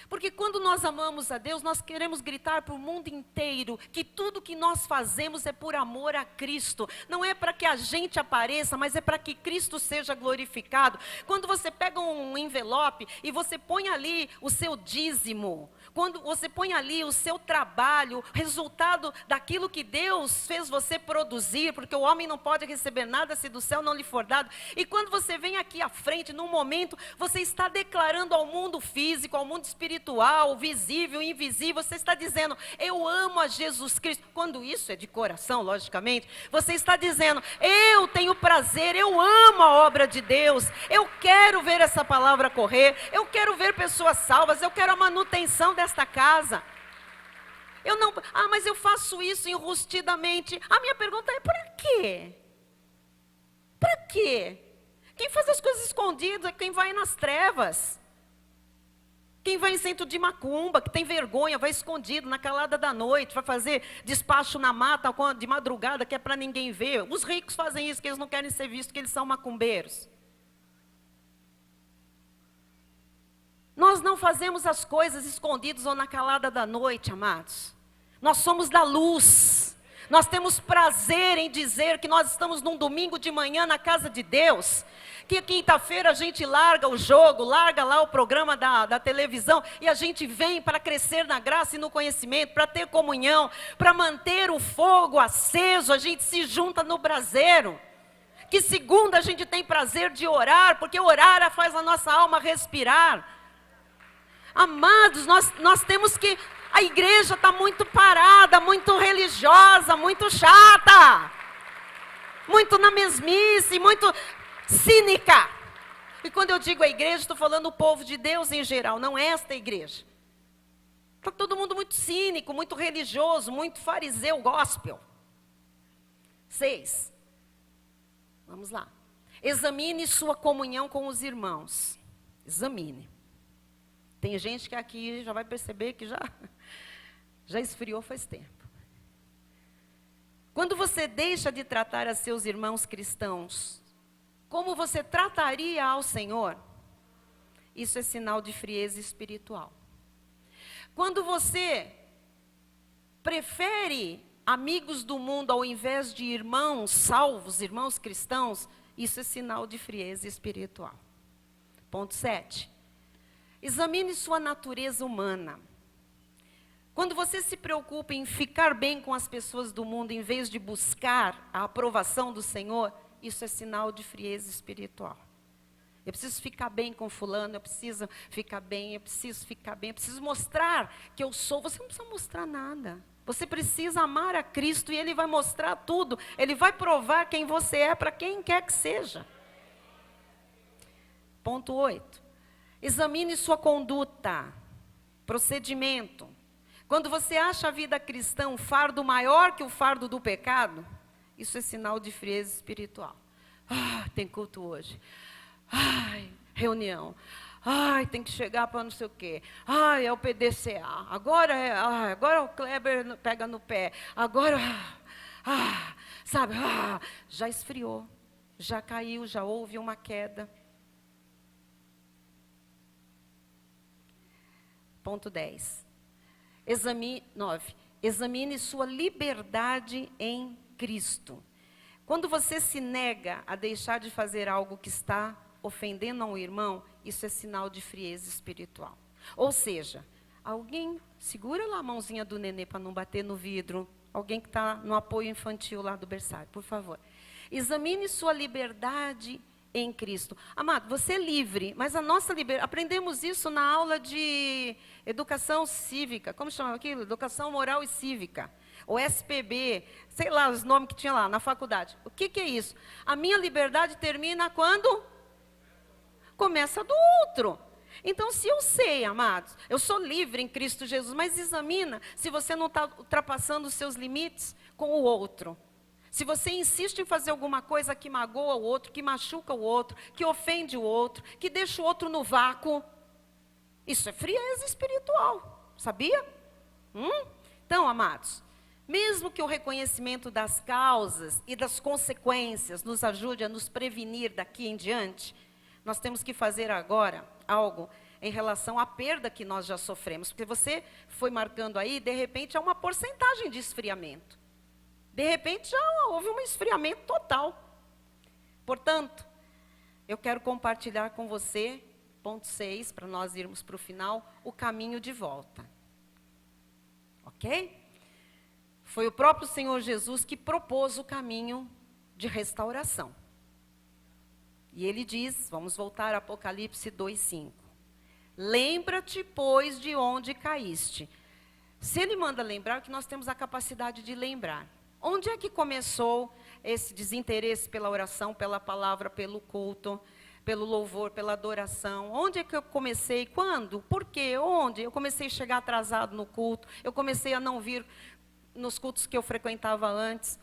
Porque quando nós amamos a Deus, nós queremos gritar para o mundo inteiro que tudo que nós fazemos é por amor a Cristo. Não é para que a gente apareça, mas é para que Cristo seja glorificado. Quando você pega um envelope e você põe ali o seu dízimo, quando você põe ali o seu trabalho, resultado daquilo que Deus fez você produzir, porque o homem não pode receber nada se do céu não lhe for dado. E quando você vem aqui à frente, num momento, você está declarando ao mundo físico, ao mundo espiritual, visível, invisível, você está dizendo, eu amo a Jesus Cristo. Quando isso é de coração, logicamente, você está dizendo, eu tenho prazer, eu amo a obra de Deus, eu quero ver essa palavra correr, eu quero ver pessoas salvas, eu quero a manutenção desta casa. Eu não, mas eu faço isso enrustidamente. A minha pergunta é, para quê? Para quê? Quem faz as coisas escondidas é quem vai nas trevas. Quem vai em centro de macumba, que tem vergonha, vai escondido na calada da noite, vai fazer despacho na mata de madrugada, que é para ninguém ver. Os ricos fazem isso, que eles não querem ser vistos, que eles são macumbeiros. Nós não fazemos as coisas escondidos ou na calada da noite, amados. Nós somos da luz. Nós temos prazer em dizer que nós estamos num domingo de manhã na casa de Deus. Que quinta-feira a gente larga o jogo, larga lá o programa da televisão e a gente vem para crescer na graça e no conhecimento, para ter comunhão, para manter o fogo aceso, a gente se junta no braseiro. Que segunda a gente tem prazer de orar, porque orar faz a nossa alma respirar. Amados, nós temos que... A igreja está muito parada, muito religiosa, muito chata. Muito na mesmice, muito... cínica. E quando eu digo a igreja, estou falando o povo de Deus em geral, não esta igreja. Está todo mundo muito cínico, muito religioso, muito fariseu, gospel. 6. Vamos lá. Examine sua comunhão com os irmãos. Examine. Tem gente que aqui já vai perceber que já esfriou faz tempo. Quando você deixa de tratar a seus irmãos cristãos como você trataria ao Senhor, isso é sinal de frieza espiritual. Quando você prefere amigos do mundo ao invés de irmãos salvos, irmãos cristãos, isso é sinal de frieza espiritual. Ponto 7. Examine sua natureza humana. Quando você se preocupa em ficar bem com as pessoas do mundo, em vez de buscar a aprovação do Senhor, isso é sinal de frieza espiritual. Eu preciso ficar bem com fulano, eu preciso ficar bem, eu preciso mostrar que eu sou. Você não precisa mostrar nada. Você precisa amar a Cristo e Ele vai mostrar tudo. Ele vai provar quem você é para quem quer que seja. Ponto 8. Examine sua conduta, procedimento. Quando você acha a vida cristã um fardo maior que o fardo do pecado, isso é sinal de frieza espiritual. Tem culto hoje. Reunião. Tem que chegar para não sei o quê. É o PDCA. Agora o Kleber pega no pé. Agora, sabe, já esfriou. Já caiu, já houve uma queda. Ponto 10. 9. Examine sua liberdade em Cristo. Quando você se nega a deixar de fazer algo que está ofendendo a um irmão, isso é sinal de frieza espiritual. Ou seja, alguém, segura lá a mãozinha do nenê para não bater no vidro. Alguém que está no apoio infantil lá do berçário, por favor. Examine sua liberdade em Cristo. Amado, você é livre, mas a nossa liberdade... Aprendemos isso na aula de educação cívica. Como chama aquilo? Educação moral e cívica. O SPB, sei lá os nomes que tinha lá na faculdade. O que é isso? A minha liberdade termina quando? Começa do outro. Então, se eu sei, amados, eu sou livre em Cristo Jesus, mas examina se você não está ultrapassando os seus limites com o outro. Se você insiste em fazer alguma coisa que magoa o outro, que machuca o outro, que ofende o outro, que deixa o outro no vácuo, isso é frieza espiritual, sabia? Então, amados, mesmo que o reconhecimento das causas e das consequências nos ajude a nos prevenir daqui em diante, nós temos que fazer agora algo em relação à perda que nós já sofremos. Porque você foi marcando aí, de repente, há uma porcentagem de esfriamento. De repente, já houve um esfriamento total. Portanto, eu quero compartilhar com você, ponto 6, para nós irmos para o final, o caminho de volta. Ok? Foi o próprio Senhor Jesus que propôs o caminho de restauração. E ele diz, vamos voltar a Apocalipse 2:5. Lembra-te, pois, de onde caíste. Se ele manda lembrar, que nós temos a capacidade de lembrar. Onde é que começou esse desinteresse pela oração, pela palavra, pelo culto, pelo louvor, pela adoração? Onde é que eu comecei? Quando? Por quê? Onde? Eu comecei a chegar atrasado no culto. Eu comecei a não vir nos cultos que eu frequentava antes.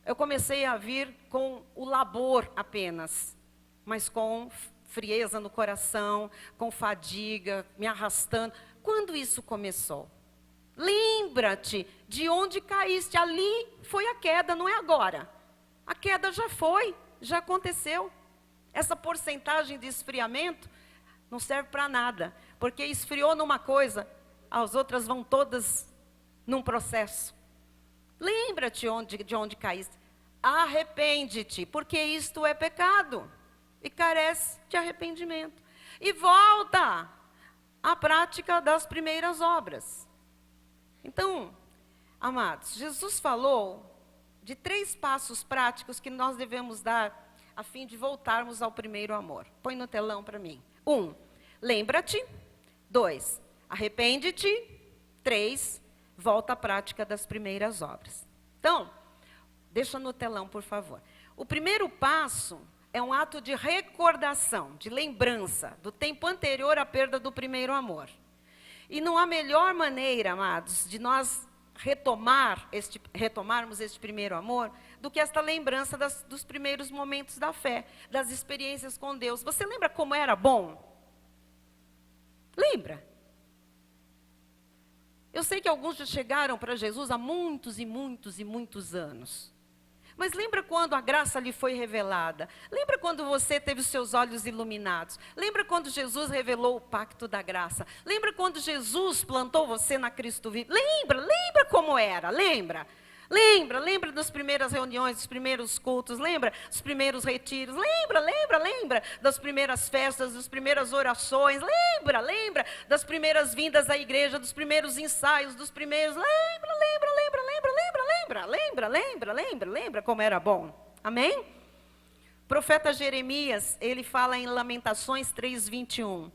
Eu comecei a vir com o labor apenas, mas com frieza no coração, com fadiga, me arrastando. Quando isso começou? Lembra-te de onde caíste. Ali foi a queda, não é agora. A queda já foi, já aconteceu. Essa porcentagem de esfriamento não serve para nada, porque esfriou numa coisa, as outras vão todas num processo. Lembra-te de onde caíste. Arrepende-te, porque isto é pecado e carece de arrependimento. E volta à prática das primeiras obras. Então, amados, Jesus falou de 3 passos práticos que nós devemos dar a fim de voltarmos ao primeiro amor. Põe no telão para mim. 1, lembra-te. 2, arrepende-te. 3, volta à prática das primeiras obras. Então, deixa no telão, por favor. O primeiro passo é um ato de recordação, de lembrança do tempo anterior à perda do primeiro amor. E não há melhor maneira, amados, de nós retomarmos este primeiro amor do que esta lembrança dos primeiros momentos da fé, das experiências com Deus. Você lembra como era bom? Lembra? Eu sei que alguns já chegaram para Jesus há muitos e muitos e muitos anos. Mas lembra quando a graça lhe foi revelada? Lembra quando você teve os seus olhos iluminados? Lembra quando Jesus revelou o pacto da graça? Lembra quando Jesus plantou você na Cristo vivo? Lembra como era? Lembra das primeiras reuniões, dos primeiros cultos, lembra dos primeiros retiros, lembra das primeiras festas, das primeiras orações, lembra das primeiras vindas à igreja, dos primeiros ensaios, dos primeiros, lembra como era bom, amém? O profeta Jeremias, ele fala em Lamentações 3:21.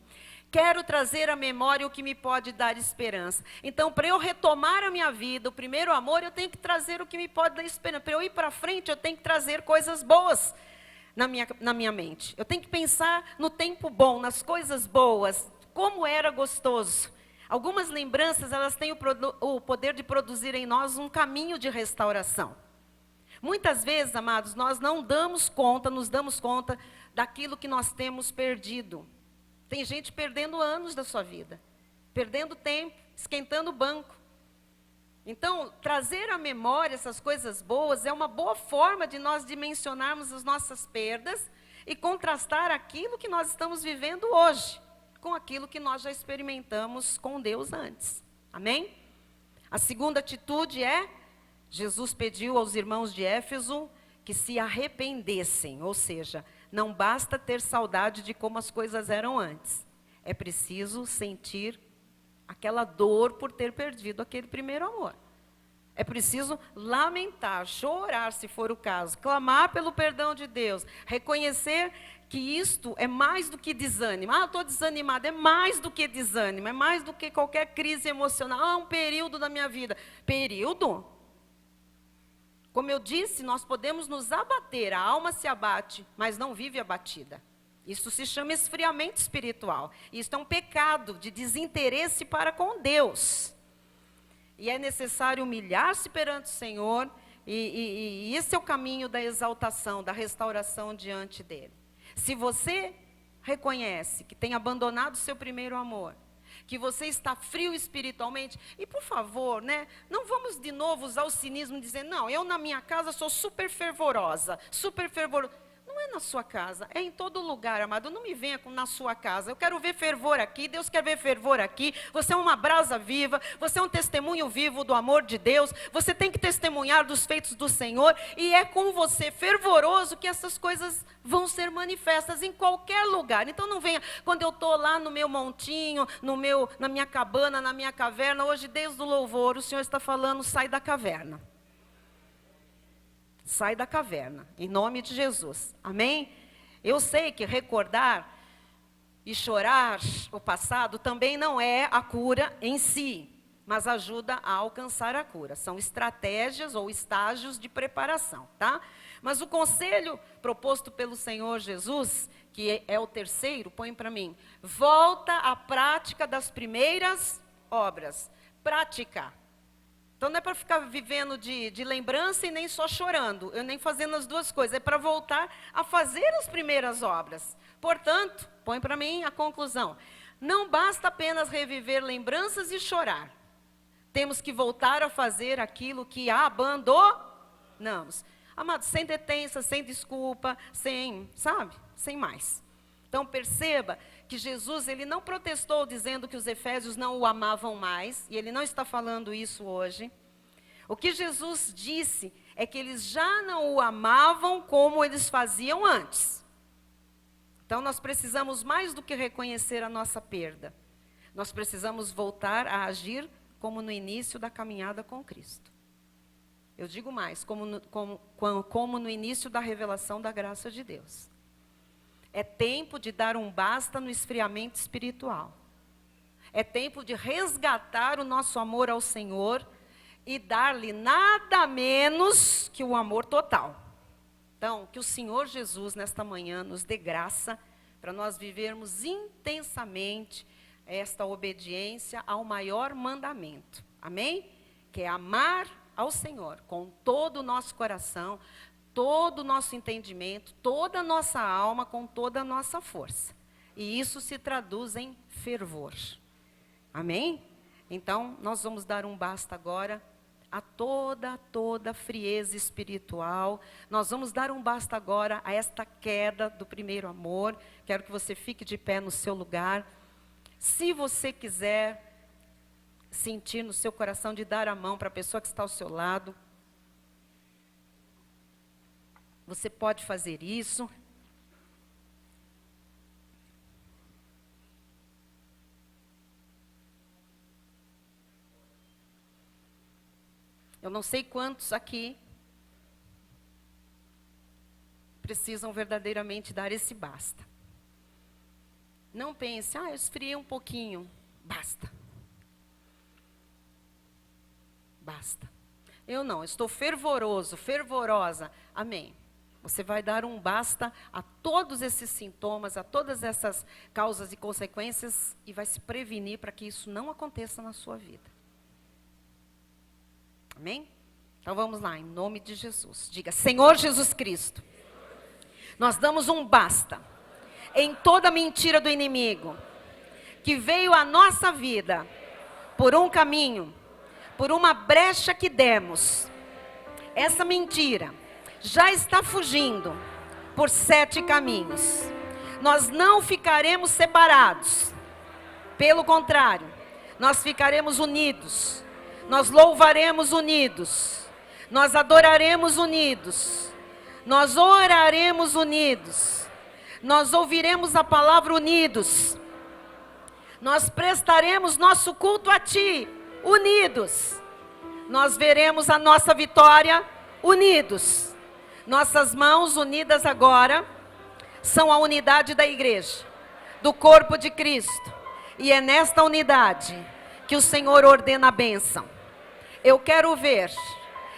Quero trazer à memória o que me pode dar esperança. Então, para eu retomar a minha vida, o primeiro amor, eu tenho que trazer o que me pode dar esperança. Para eu ir para frente, eu tenho que trazer coisas boas na minha mente. Eu tenho que pensar no tempo bom, nas coisas boas, como era gostoso. Algumas lembranças, elas têm o poder de produzir em nós um caminho de restauração. Muitas vezes, amados, nós nos damos conta daquilo que nós temos perdido. Tem gente perdendo anos da sua vida, perdendo tempo, esquentando o banco. Então, trazer à memória essas coisas boas é uma boa forma de nós dimensionarmos as nossas perdas e contrastar aquilo que nós estamos vivendo hoje com aquilo que nós já experimentamos com Deus antes. Amém? A segunda atitude é, Jesus pediu aos irmãos de Éfeso que se arrependessem, ou seja, não basta ter saudade de como as coisas eram antes. É preciso sentir aquela dor por ter perdido aquele primeiro amor. É preciso lamentar, chorar, se for o caso, clamar pelo perdão de Deus, reconhecer que isto é mais do que desânimo. Eu estou desanimado, é mais do que desânimo, é mais do que qualquer crise emocional. É um período da minha vida. Período? Como eu disse, nós podemos nos abater, a alma se abate, mas não vive abatida. Isso se chama esfriamento espiritual. Isso é um pecado de desinteresse para com Deus. E é necessário humilhar-se perante o Senhor, e esse é o caminho da exaltação, da restauração diante dele. Se você reconhece que tem abandonado o seu primeiro amor, que você está frio espiritualmente, e por favor, não vamos de novo usar o cinismo e dizer, não, eu na minha casa sou super fervorosa. Não é na sua casa, é em todo lugar, amado. Não me venha na sua casa. Eu quero ver fervor aqui, Deus quer ver fervor aqui. Você é uma brasa viva, você é um testemunho vivo do amor de Deus. Você tem que testemunhar dos feitos do Senhor. E é com você fervoroso que essas coisas vão ser manifestas em qualquer lugar. Então não venha, quando eu estou lá no meu montinho, na minha cabana, na minha caverna. Hoje, desde o louvor, o Senhor está falando, sai da caverna. Sai da caverna, em nome de Jesus, amém? Eu sei que recordar e chorar o passado também não é a cura em si, mas ajuda a alcançar a cura. São estratégias ou estágios de preparação, tá? Mas o conselho proposto pelo Senhor Jesus, que é o terceiro, põe para mim, volta à prática das primeiras obras. Prática. Então não é para ficar vivendo de lembrança e nem só chorando, eu nem fazendo as duas coisas, é para voltar a fazer as primeiras obras. Portanto, põe para mim a conclusão. Não basta apenas reviver lembranças e chorar. Temos que voltar a fazer aquilo que abandonamos. Amados, sem detença, sem desculpa, sem mais. Então perceba que Jesus, ele não protestou dizendo que os efésios não o amavam mais, e ele não está falando isso hoje. O que Jesus disse é que eles já não o amavam como eles faziam antes. Então nós precisamos mais do que reconhecer a nossa perda. Nós precisamos voltar a agir como no início da caminhada com Cristo. Eu digo mais, como no início da revelação da graça de Deus. É tempo de dar um basta no esfriamento espiritual. É tempo de resgatar o nosso amor ao Senhor e dar-lhe nada menos que o amor total. Então, que o Senhor Jesus, nesta manhã, nos dê graça para nós vivermos intensamente esta obediência ao maior mandamento. Amém? Que é amar ao Senhor com todo o nosso coração, todo o nosso entendimento, toda a nossa alma, com toda a nossa força. E isso se traduz em fervor. Amém? Então, nós vamos dar um basta agora a toda frieza espiritual. Nós vamos dar um basta agora a esta queda do primeiro amor. Quero que você fique de pé no seu lugar. Se você quiser sentir no seu coração de dar a mão para a pessoa que está ao seu lado, você pode fazer isso. Eu não sei quantos aqui precisam verdadeiramente dar esse basta. Não pense, eu esfriei um pouquinho. Basta. Basta. Eu não, estou fervoroso, fervorosa. Amém. Você vai dar um basta a todos esses sintomas, a todas essas causas e consequências e vai se prevenir para que isso não aconteça na sua vida. Amém? Então vamos lá, em nome de Jesus. Diga, Senhor Jesus Cristo, nós damos um basta em toda mentira do inimigo que veio à nossa vida por um caminho, por uma brecha que demos. Essa mentira já está fugindo por 7 caminhos. Nós não ficaremos separados. Pelo contrário, nós ficaremos unidos. Nós louvaremos unidos. Nós adoraremos unidos. Nós oraremos unidos. Nós ouviremos a palavra unidos. Nós prestaremos nosso culto a Ti, unidos. Nós veremos a nossa vitória unidos. Nossas mãos unidas agora são a unidade da igreja, do corpo de Cristo. E é nesta unidade que o Senhor ordena a bênção. Eu quero ver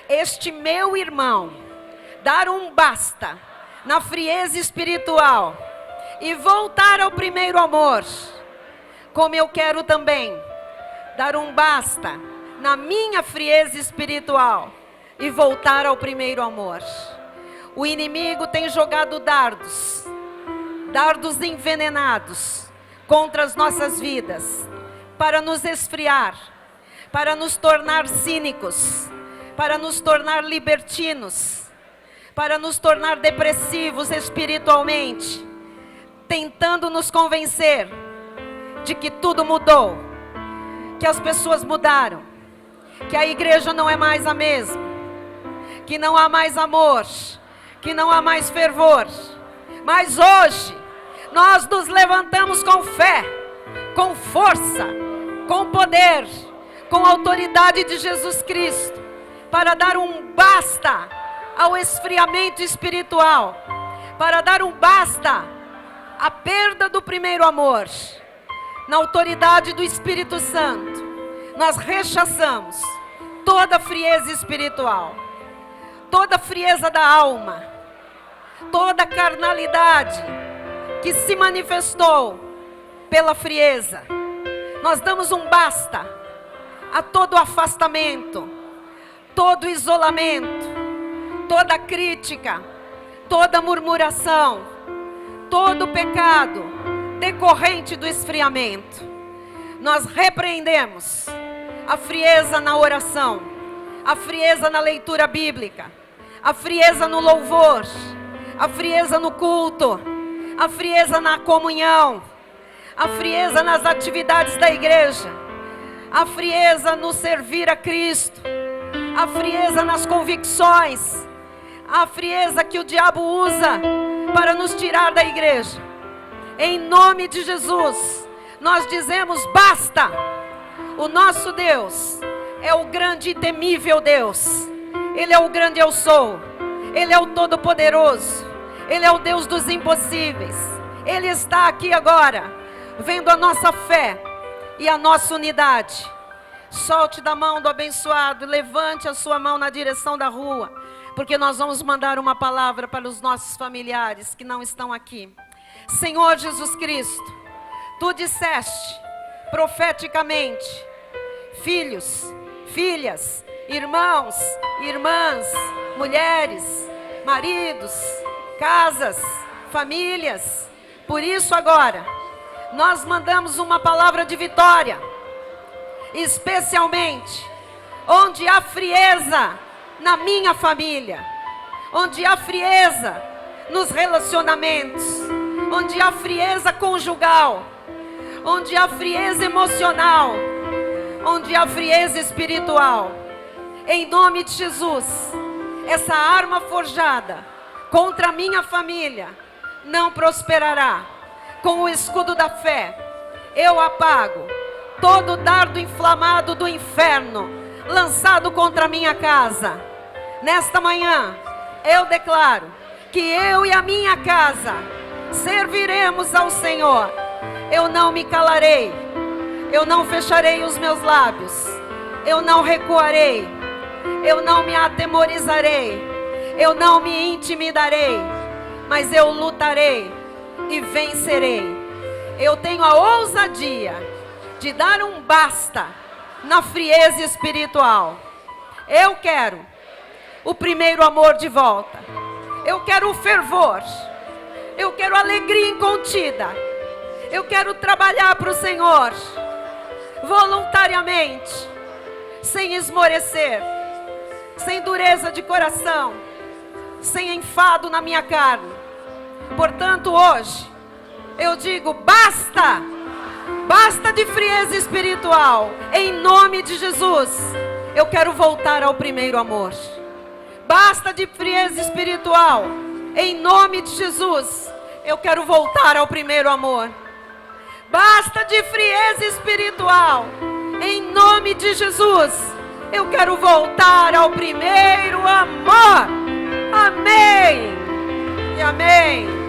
este meu irmão dar um basta na frieza espiritual e voltar ao primeiro amor, como eu quero também dar um basta na minha frieza espiritual e voltar ao primeiro amor. O inimigo tem jogado dardos envenenados contra as nossas vidas, para nos esfriar, para nos tornar cínicos, para nos tornar libertinos, para nos tornar depressivos espiritualmente, tentando nos convencer de que tudo mudou, que as pessoas mudaram, que a igreja não é mais a mesma, que não há mais amor, que não há mais fervor. Mas hoje, nós nos levantamos com fé, com força, com poder, com a autoridade de Jesus Cristo, para dar um basta ao esfriamento espiritual, para dar um basta à perda do primeiro amor. Na autoridade do Espírito Santo, nós rechaçamos toda frieza espiritual, toda frieza da alma, toda carnalidade que se manifestou pela frieza. Nós damos um basta a todo afastamento, todo isolamento, toda crítica, toda murmuração, todo pecado decorrente do esfriamento. Nós repreendemos a frieza na oração, a frieza na leitura bíblica, a frieza no louvor, a frieza no culto, a frieza na comunhão, a frieza nas atividades da igreja, a frieza no servir a Cristo, a frieza nas convicções, a frieza que o diabo usa para nos tirar da igreja. Em nome de Jesus, nós dizemos basta. O nosso Deus é o grande e temível Deus. Ele é o grande eu sou. Ele é o todo-poderoso. Ele é o Deus dos impossíveis. Ele está aqui agora, vendo a nossa fé e a nossa unidade. Solte da mão do abençoado, levante a sua mão na direção da rua, porque nós vamos mandar uma palavra para os nossos familiares que não estão aqui. Senhor Jesus Cristo, Tu disseste profeticamente: filhos, filhas, irmãos, irmãs, mulheres, maridos, casas, famílias. Por isso agora, nós mandamos uma palavra de vitória, especialmente onde há frieza na minha família, onde há frieza nos relacionamentos, onde há frieza conjugal, onde há frieza emocional, onde há frieza espiritual. Em nome de Jesus, essa arma forjada contra a minha família não prosperará. Com o escudo da fé, eu apago todo dardo inflamado do inferno lançado contra a minha casa. Nesta manhã, eu declaro que eu e a minha casa serviremos ao Senhor. Eu não me calarei, eu não fecharei os meus lábios, eu não recuarei, eu não me atemorizarei, eu não me intimidarei, mas eu lutarei e vencerei. Eu tenho a ousadia de dar um basta na frieza espiritual. Eu quero o primeiro amor de volta. Eu quero o fervor. Eu quero alegria incontida. Eu quero trabalhar para o Senhor voluntariamente, sem esmorecer, sem dureza de coração, sem enfado na minha carne. Portanto, hoje eu digo basta. Basta de frieza espiritual. Em nome de Jesus, eu quero voltar ao primeiro amor. Basta de frieza espiritual. Em nome de Jesus, eu quero voltar ao primeiro amor. Basta de frieza espiritual. Em nome de Jesus, eu quero voltar ao primeiro amor. Amém e amém.